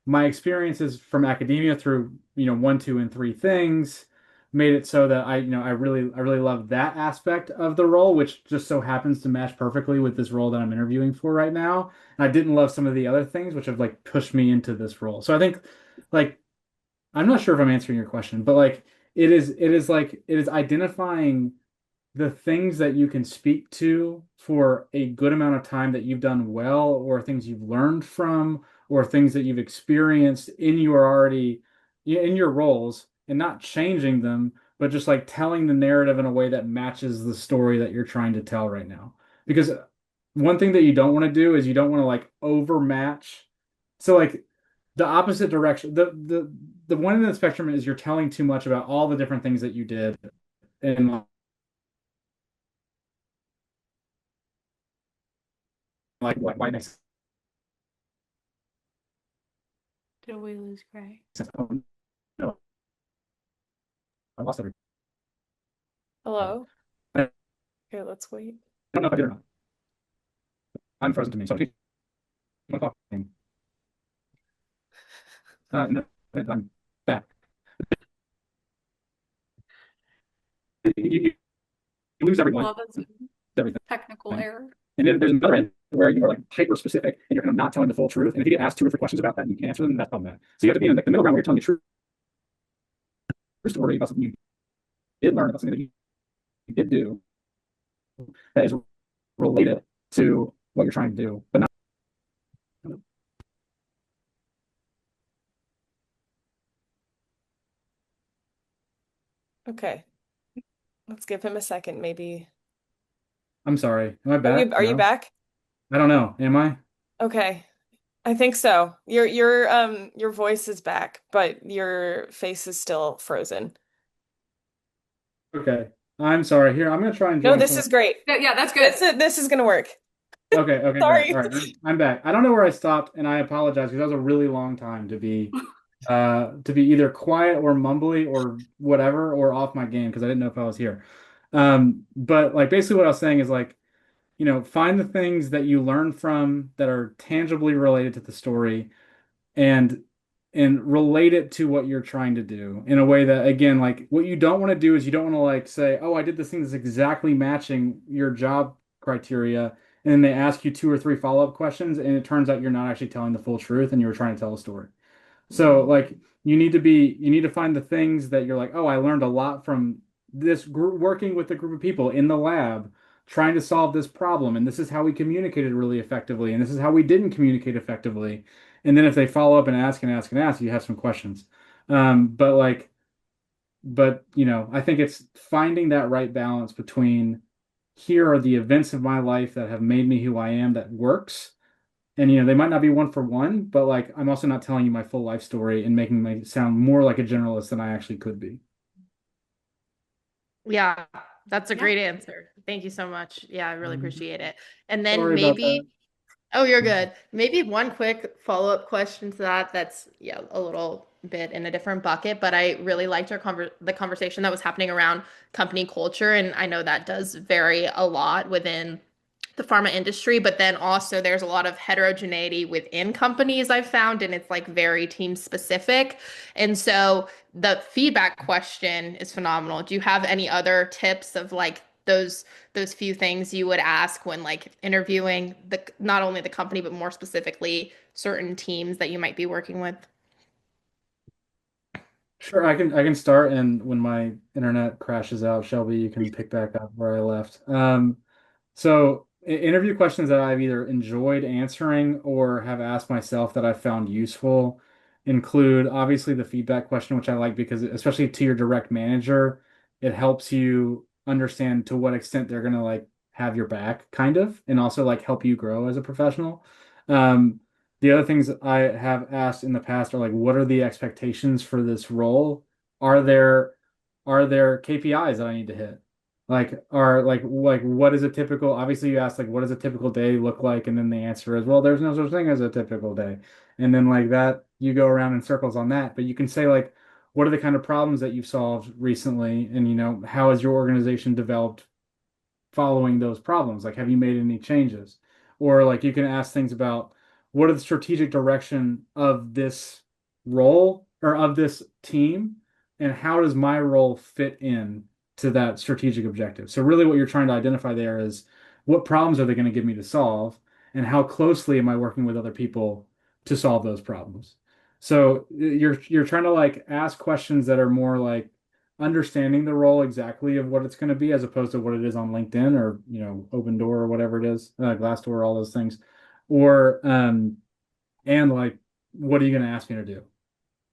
my experiences from academia through, one, two, and three things made it so that I really love that aspect of the role, which just so happens to match perfectly with this role that I'm interviewing for right now. And I didn't love some of the other things which have like pushed me into this role. So I think like I'm not sure if I'm answering your question, but like it is identifying the things that you can speak to for a good amount of time that you've done well, or things you've learned from, or things that you've experienced in your roles, and not changing them, but just like telling the narrative in a way that matches the story that you're trying to tell right now. Because one thing that you don't want to do is you don't want to like overmatch. So like the opposite direction, the one end of the spectrum is you're telling too much about all the different things that you did and like why makes Did we lose Gray? sense. Oh, no, I lost everything. Hello? I Okay, let's wait. don't know if I did or not. I'm frozen to me, so I'm talking. No, I'm back. You lose everyone, Well, that's a everything. technical error. And then there's another end where you are like hyper specific and you're kind of not telling the full truth. And if you get asked two or three questions about that and you can answer them, that's problematic. So you have to be in like, the middle ground where you're telling the true story about something you did learn, about something that you did do that is related to what you're trying to do, but not. Okay, let's give him a second, maybe. I'm sorry. Am I Are you back? are you No, back? I don't know. Am I? Okay. I think so. Your voice is back, but your face is still frozen. Okay. I'm sorry. Here, I'm gonna try and No, join this someone. is great. Yeah, that's good. This is gonna work. Okay, okay, great. Sorry. All right, I'm back. I don't know where I stopped, and I apologize because that was a really long time to be either quiet or mumbly or whatever or off my game because I didn't know if I was here. But like basically what I was saying is like, find the things that you learn from that are tangibly related to the story and relate it to what you're trying to do in a way that again, like what you don't want to do is you don't want to like say, "Oh, I did this thing that's exactly matching your job criteria." And then they ask you two or three follow-up questions and it turns out you're not actually telling the full truth and you were trying to tell a story. So like you need to find the things that you're like, oh, I learned a lot from this group working with a group of people in the lab trying to solve this problem. And this is how we communicated really effectively. And this is how we didn't communicate effectively. And then if they follow up and ask and ask and ask, you have some questions. But like, but I think it's finding that right balance between here are the events of my life that have made me who I am that works and they might not be one for one, but like I'm also not telling you my full life story and making me sound more like a generalist than I actually could be. Yeah, that's a Yeah. great answer. Thank you so much. Yeah, I really appreciate it. And then Sorry about that. maybe, oh, you're good. Maybe one quick follow-up question to that. That's yeah, a little bit in a different bucket, but I really liked the conversation that was happening around company culture, and I know that does vary a lot within the pharma industry, but then also there's a lot of heterogeneity within companies I've found, and it's like very team specific. And so the feedback question is phenomenal. Do you have any other tips of like those few things you would ask when like interviewing the not only the company but more specifically certain teams that you might be working with? Sure, I can start, and when my internet crashes out, Shelby, you can pick back up where I left. So interview questions that I've either enjoyed answering or have asked myself that I found useful include obviously the feedback question, which I like because especially to your direct manager, it helps you understand to what extent they're gonna like have your back, kind of, and also like help you grow as a professional. Um, the other things I have asked in the past are like, what are the expectations for this role? Are there KPIs that I need to hit? Like are like what is a typical, obviously you ask like what does a typical day look like, and then the answer is, well, there's no such thing as a typical day. And then like that you go around in circles on that, but you can say like what are the kind of problems that you've solved recently? And, how has your organization developed following those problems? Like, have you made any changes? Or like you can ask things about what are the strategic direction of this role or of this team, and how does my role fit in to that strategic objective? So really what you're trying to identify there is what problems are they going to give me to solve, and how closely am I working with other people to solve those problems? So you're trying to like ask questions that are more like understanding the role exactly of what it's going to be as opposed to what it is on LinkedIn or, Open Door or whatever it is, Glassdoor, all those things. Or and like what are you going to ask me to do?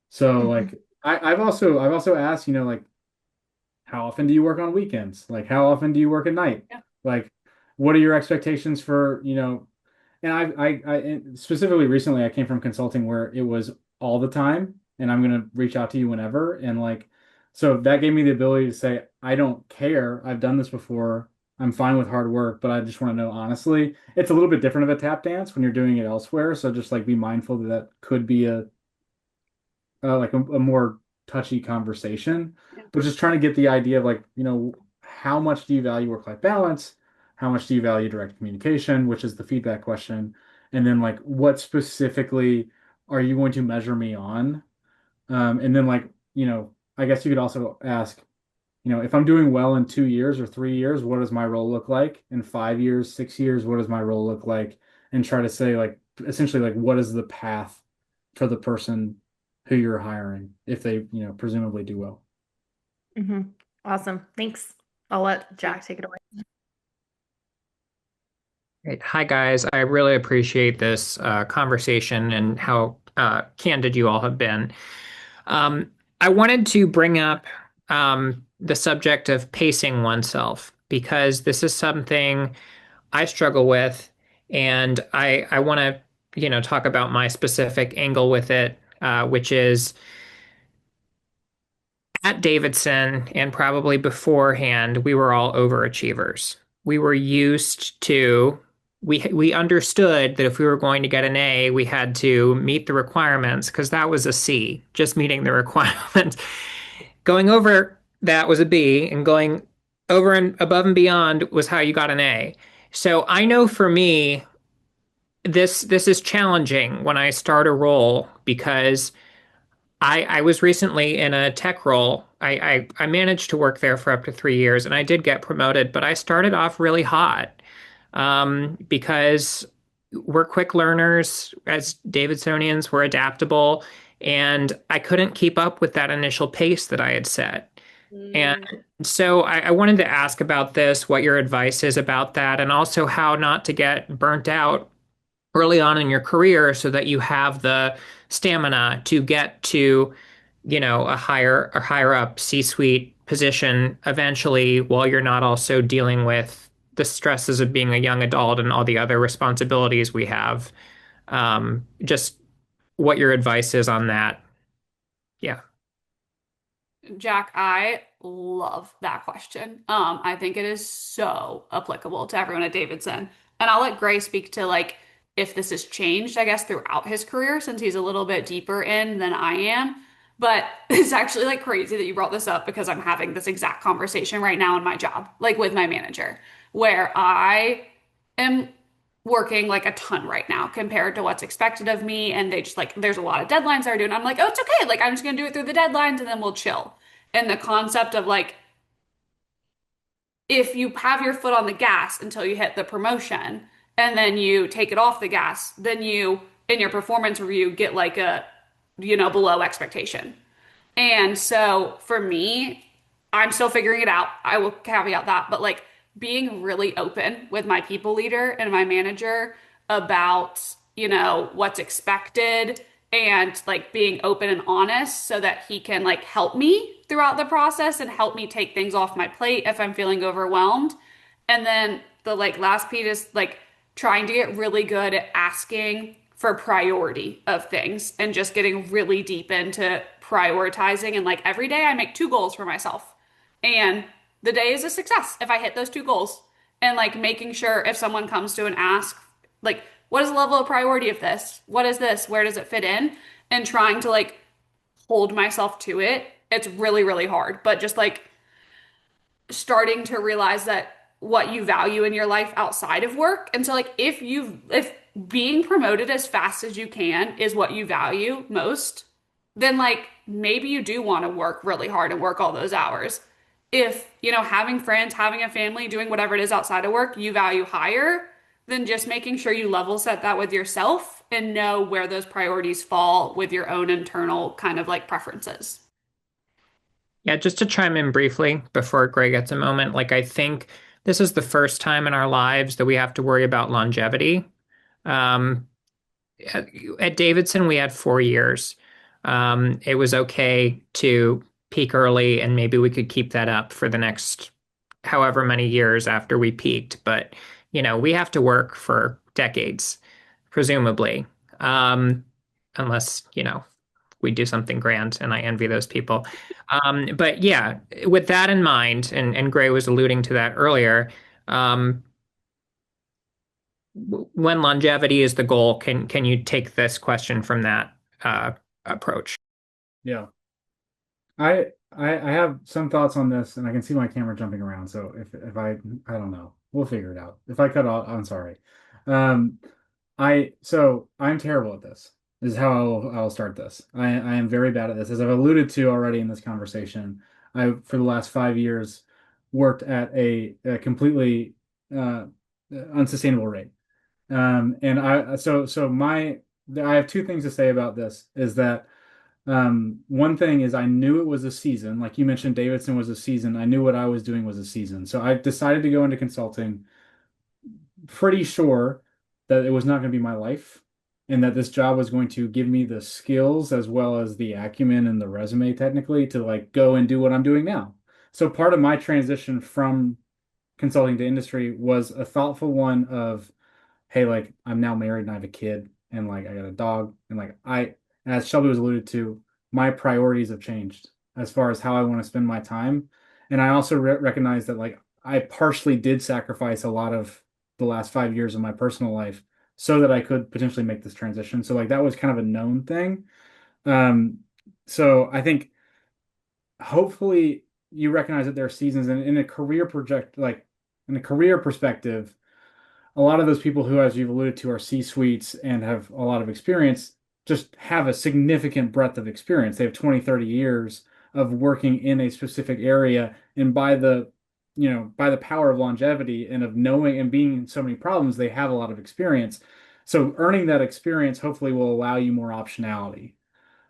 So Mhm. like I've also asked, like how often do you work on weekends? Like how often do you work at night? Yeah. Like what are your expectations for, and and specifically recently I came from consulting where it was all the time and I'm gonna reach out to you whenever. And like so that gave me the ability to say, I don't care. I've done this before. I'm fine with hard work, but I just want to know honestly. It's a little bit different of a tap dance when you're doing it elsewhere. So just like be mindful that that could be a like a more touchy conversation, Yeah. but just trying to get the idea of like, how much do you value work-life balance? How much do you value direct communication, which is the feedback question? And then like, what specifically are you going to measure me on? And then like, I guess you could also ask, if I'm doing well in 2 years or 3 years, what does my role look like? In 5 years, 6 years, what does my role look like? And try to say like, essentially like, what is the path for the person who you're hiring if they, presumably do well. Mhm. Awesome. Thanks. I'll let Jack take it away. Great. Hi, guys. I really appreciate this conversation and how candid you all have been. I wanted to bring up the subject of pacing oneself because this is something I struggle with, and I want to, talk about my specific angle with it, which is at Davidson and probably beforehand, we were all overachievers. We were used to, we understood that if we were going to get an A, we had to meet the requirements because that was a C, just meeting the requirements. Going over that was a B, and going over and above and beyond was how you got an A. So I know for me, this is challenging when I start a role because I was recently in a tech role. I managed to work there for up to 3 years and I did get promoted, but I started off really hot because we're quick learners as Davidsonians, we're adaptable, and I couldn't keep up with that initial pace that I had set. And Mm. so I wanted to ask about this, what your advice is about that, and also how not to get burnt out early on in your career so that you have the stamina to get to, a higher up C-suite position eventually while you're not also dealing with the stresses of being a young adult and all the other responsibilities we have. Just what your advice is on that. Yeah. Jack, I love that question. I think it is so applicable to everyone at Davidson. And I'll let Gray speak to like if this has changed, I guess, throughout his career since he's a little bit deeper in than I am. But it's actually like crazy that you brought this up because I'm having this exact conversation right now in my job, like with my manager, where I am working like a ton right now compared to what's expected of me. And they just like, there's a lot of deadlines they're doing. I'm like, oh, it's okay. Like, I'm just gonna do it through the deadlines and then we'll chill. And the concept of like, if you have your foot on the gas until you hit the promotion and then you take it off the gas, then you, in your performance review, get like a, below expectation. And so for me, I'm still figuring it out. I will caveat that, but like being really open with my people leader and my manager about, what's expected and like being open and honest so that he can like help me throughout the process and help me take things off my plate if I'm feeling overwhelmed. And then the like last piece is like trying to get really good at asking for priority of things and just getting really deep into prioritizing. And like every day I make two goals for myself. And the day is a success if I hit those two goals. And like making sure if someone comes to and ask, like, what is the level of priority of this? What is this? Where does it fit in? And trying to like hold myself to it, it's really, really hard. But just like starting to realize that what you value in your life outside of work. And so like if being promoted as fast as you can is what you value most, then like maybe you do want to work really hard and work all those hours. If, having friends, having a family, doing whatever it is outside of work, you value higher, then just making sure you level set that with yourself and know where those priorities fall with your own internal kind of like preferences. Yeah, just to chime in briefly before Greg gets a moment, like I think this is the first time in our lives that we have to worry about longevity. Um, at Davidson, we had 4 years. It was okay to peak early, and maybe we could keep that up for the next however many years after we peaked. But, we have to work for decades, presumably, unless, we do something grand, and I envy those people. But yeah, with that in mind, and Gray was alluding to that earlier, um, when longevity is the goal, can you take this question from that approach? Yeah. I have some thoughts on this, and I can see my camera jumping around. So if I don't know, we'll figure it out. If I cut off, I'm sorry. Um, I'm terrible at this. This is how I'll start this. I am very bad at this, as I've alluded to already in this conversation. I for the last 5 years worked at a completely uh, unsustainable rate. And I have two things to say about this. Is that one thing is I knew it was a season. Like you mentioned, Davidson was a season. I knew what I was doing was a season. So I decided to go into consulting, pretty sure that it was not going to be my life and that this job was going to give me the skills as well as the acumen and the resume technically to like go and do what I'm doing now. So part of my transition from consulting to industry was a thoughtful one of, hey, like I'm now married and I have a kid and like I got a dog and like as Shelby was alluded to, my priorities have changed as far as how I want to spend my time. And I also recognize that like I partially did sacrifice a lot of the last 5 years of my personal life so that I could potentially make this transition. So like that was kind of a known thing. Um, so I think hopefully you recognize that there are seasons and in a career project, like in a career perspective, a lot of those people who, as you've alluded to, are C-suites and have a lot of experience, just have a significant breadth of experience. They have 20, 30 years of working in a specific area. And by the power of longevity and of knowing and being in so many problems, they have a lot of experience. So earning that experience hopefully will allow you more optionality,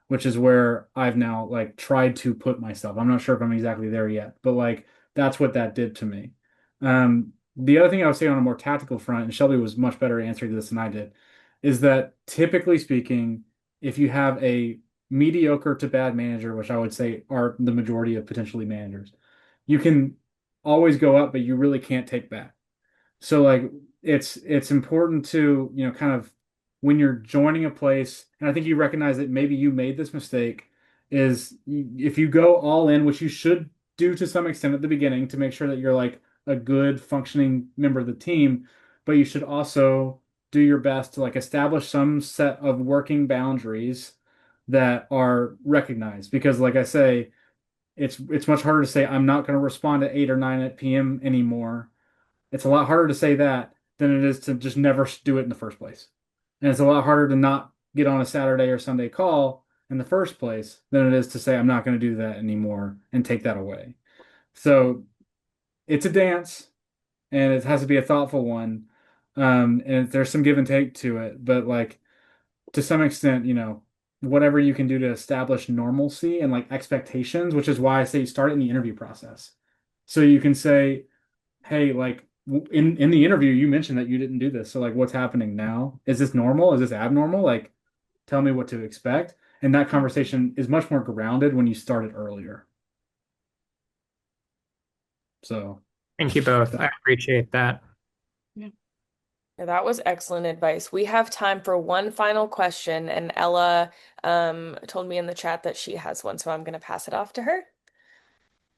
which is where I've now like tried to put myself. I'm not sure if I'm exactly there yet, but like that's what that did to me. The other thing I would say on a more tactical front, and Shelby was much better at answering this than I did, is that typically speaking, if you have a mediocre to bad manager, which I would say are the majority of potentially managers, you can always go up, but you really can't take back. So like it's important to, kind of when you're joining a place, and I think you recognize that maybe you made this mistake, is if you go all in, which you should do to some extent at the beginning to make sure that you're like a good functioning member of the team, but you should also do your best to like establish some set of working boundaries that are recognized. Because like I say, it's much harder to say I'm not going to respond at 8 or 9 at PM anymore. It's a lot harder to say that than it is to just never do it in the first place. And it's a lot harder to not get on a Saturday or Sunday call in the first place than it is to say I'm not going to do that anymore and take that away. So it's a dance and it has to be a thoughtful one. And there's some give and take to it, but like to some extent, whatever you can do to establish normalcy and like expectations, which is why I say start in the interview process. So you can say, hey, like in the interview, you mentioned that you didn't do this. So like what's happening now? Is this normal? Is this abnormal? Like tell me what to expect. And that conversation is much more grounded when you start it earlier. So Thank you both. I appreciate that. Yeah, that was excellent advice. We have time for one final question, and Ella told me in the chat that she has one, so I'm going to pass it off to her.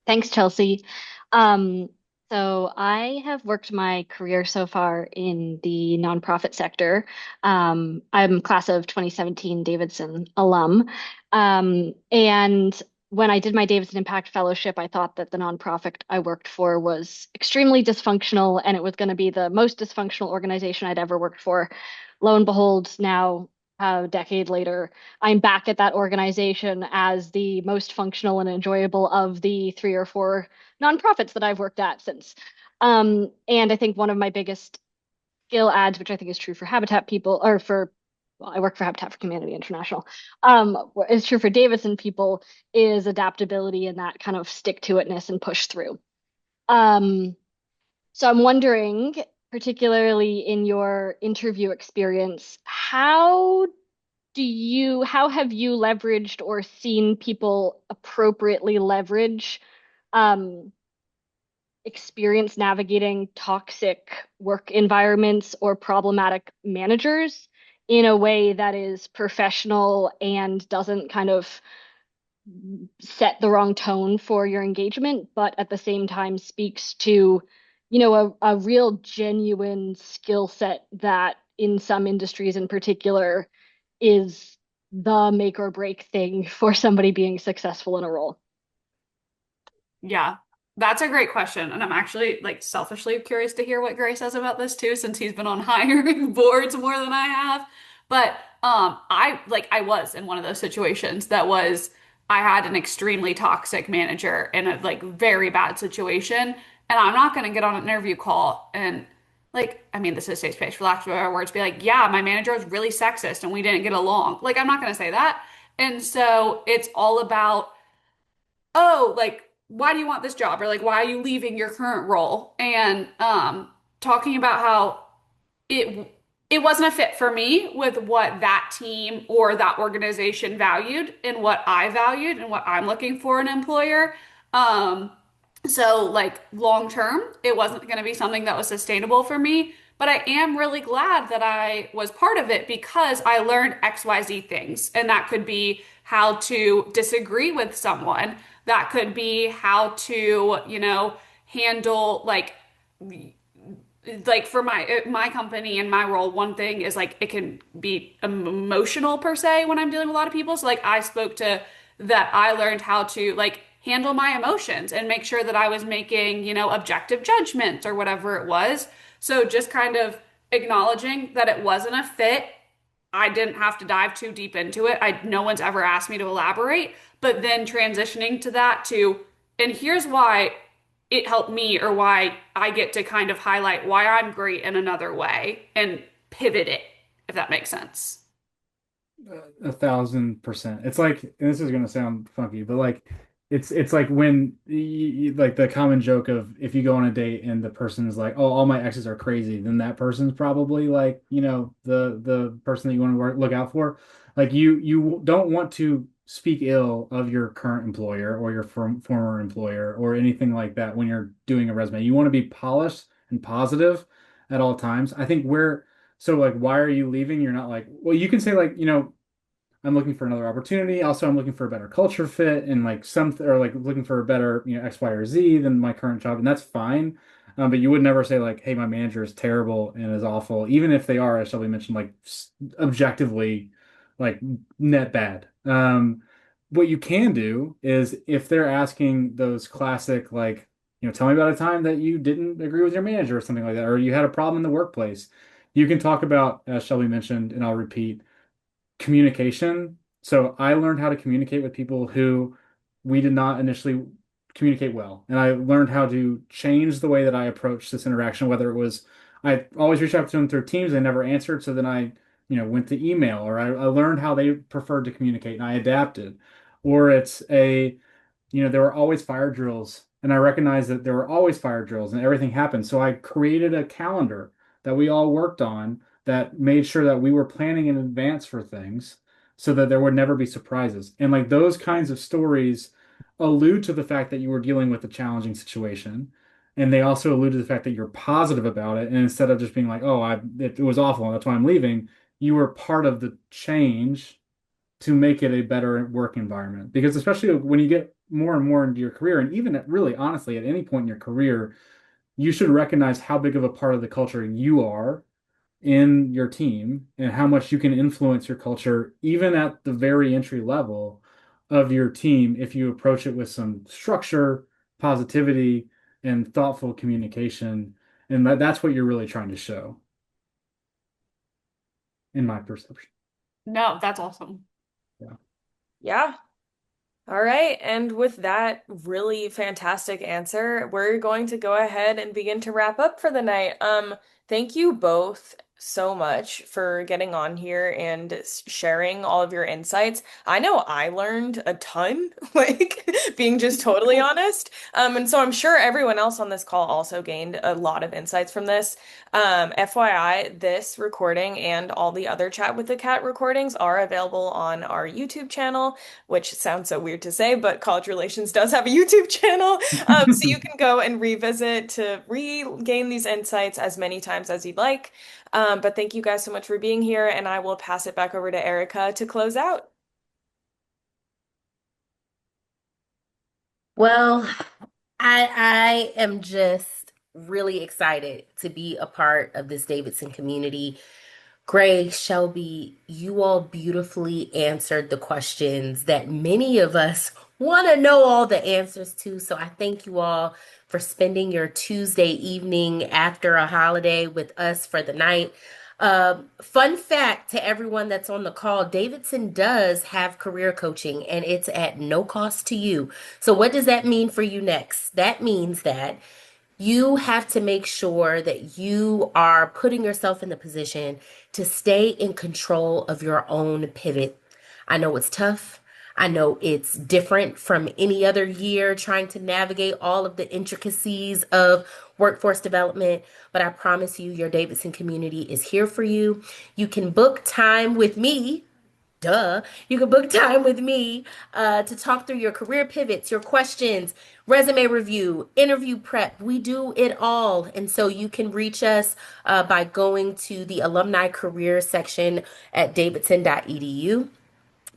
Thanks, Chelsea. Um, So I have worked my career so far in the nonprofit sector. I'm class of 2017 Davidson alum. And when I did my Davidson Impact Fellowship, I thought that the nonprofit I worked for was extremely dysfunctional and it was going to be the most dysfunctional organization I'd ever worked for. Lo and behold, now a decade later, I'm back at that organization as the most functional and enjoyable of the three or four nonprofits that I've worked at since. And I think one of my biggest skill adds, which I think is true for Habitat people, or for, well, I work for Habitat for Humanity International, is true for Davidson people, is adaptability and that kind of stick to itness and push through. Um, so I'm wondering, particularly in your interview experience, how have you leveraged or seen people appropriately leverage um, experience navigating toxic work environments or problematic managers in a way that is professional and doesn't kind of set the wrong tone for your engagement, but at the same time speaks to, a real genuine skill set that in some industries in particular is the make or break thing for somebody being successful in a role. Yeah, that's a great question. And I'm actually like selfishly curious to hear what Gray says about this too, since he's been on hiring boards more than I have. But I was in one of those situations that was I had an extremely toxic manager in a like very bad situation. And I'm not gonna get on an interview call and like, I mean, this is a safe space for lack of better words, be like, yeah, my manager was really sexist and we didn't get along. Like, I'm not gonna say that. And so it's all about oh, like, why do you want this job? Or like, why are you leaving your current role? And talking about how it it wasn't a fit for me with what that team or that organization valued and what I valued and what I'm looking for in an employer. Um, so like long term, it wasn't going to be something that was sustainable for me. But I am really glad that I was part of it because I learned XYZ things. And that could be how to disagree with someone. That could be how to, handle like for my company and my role, one thing is like it can be emotional per se when I'm dealing with a lot of people. So like I spoke to that I learned how to like handle my emotions and make sure that I was making, objective judgments or whatever it was. So just kind of acknowledging that it wasn't a fit. I didn't have to dive too deep into it. No one's ever asked me to elaborate, but then transitioning to that to, and here's why it helped me or why I get to kind of highlight why I'm great in another way and pivot it, if that makes sense. 1,000%. It's like, and this is gonna sound funky, but like it's like when like the common joke of if you go on a date and the person is like, oh, all my exes are crazy, then that person's probably like, the person that you want to look out for. Like you don't want to speak ill of your current employer or your former employer or anything like that when you're doing a resume. You want to be polished and positive at all times. I think so like why are you leaving? You're not like, well, you can say like, I'm looking for another opportunity. Also, I'm looking for a better culture fit and like or like looking for a better, X, Y, or Z than my current job. And that's fine. But you would never say like, hey, my manager is terrible and is awful, even if they are, as Shelby mentioned, like objectively like net bad. What you can do is if they're asking those classic, like, tell me about a time that you didn't agree with your manager or something like that, or you had a problem in the workplace, you can talk about, as Shelby mentioned, and I'll repeat, communication. So I learned how to communicate with people who we did not initially communicate well. And I learned how to change the way that I approached this interaction, whether it was I always reached out to them through Teams, they never answered. So then I, went to email, or I learned how they preferred to communicate and I adapted. Or it's there were always fire drills. And I recognized that there were always fire drills and everything happened. So I created a calendar that we all worked on that made sure that we were planning in advance for things so that there would never be surprises. And like those kinds of stories allude to the fact that you were dealing with a challenging situation. And they also allude to the fact that you're positive about it. And instead of just being like, oh, it was awful, and that's why I'm leaving, you were part of the change to make it a better work environment. Because especially when you get more and more into your career, and even really honestly, at any point in your career, you should recognize how big of a part of the culture you are in your team and how much you can influence your culture, even at the very entry level of your team, if you approach it with some structure, positivity, and thoughtful communication. And that's what you're really trying to show, in my perception. No, that's awesome. Yeah. Yeah. All right. And with that really fantastic answer, we're going to go ahead and begin to wrap up for the night. Thank you both so much for getting on here and sharing all of your insights. I know I learned a ton, like being just totally honest. And so I'm sure everyone else on this call also gained a lot of insights from this. FYI, this recording and all the other Chat with the Cat recordings are available on our YouTube channel, which sounds so weird to say, but College Relations does have a YouTube channel. So you can go and revisit to regain these insights as many times as you'd like. But thank you guys so much for being here, and I will pass it back over to Erica to close out. Well, I am just really excited to be a part of this Davidson community. Gray, Shelby, you all beautifully answered the questions that many of us want to know all the answers to. So I thank you all for spending your Tuesday evening after a holiday with us for the night. Fun fact to everyone that's on the call, Davidson does have career coaching and it's at no cost to you. So what does that mean for you next? That means that you have to make sure that you are putting yourself in the position to stay in control of your own pivot. I know it's tough. I know it's different from any other year trying to navigate all of the intricacies of workforce development, but I promise you, your Davidson community is here for you. You can book time with me. Duh. You can book time with me to talk through your career pivots, your questions, resume review, interview prep. We do it all. And so you can reach us by going to the alumni career section at davidson.edu.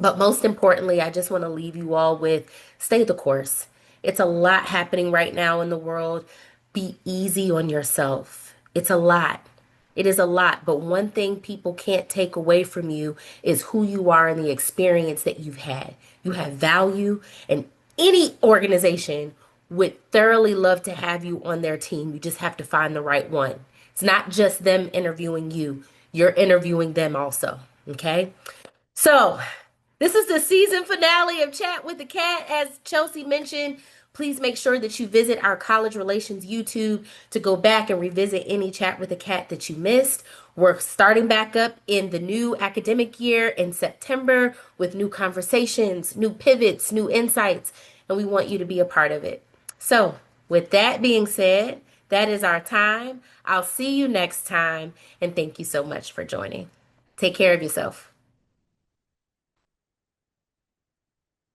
But most importantly, I just want to leave you all with stay the course. It's a lot happening right now in the world. Be easy on yourself. It's a lot. It is a lot, but one thing people can't take away from you is who you are and the experience that you've had. You have value, and any organization would thoroughly love to have you on their team. You just have to find the right one. It's not just them interviewing you, you're interviewing them also. Okay? So, this is the season finale of Chat with the Cat. As Chelsea mentioned, please make sure that you visit our College Relations YouTube to go back and revisit any Chat with the Cat that you missed. We're starting back up in the new academic year in September with new conversations, new pivots, new insights, and we want you to be a part of it. So, with that being said, that is our time. I'll see you next time, and thank you so much for joining. Take care of yourself.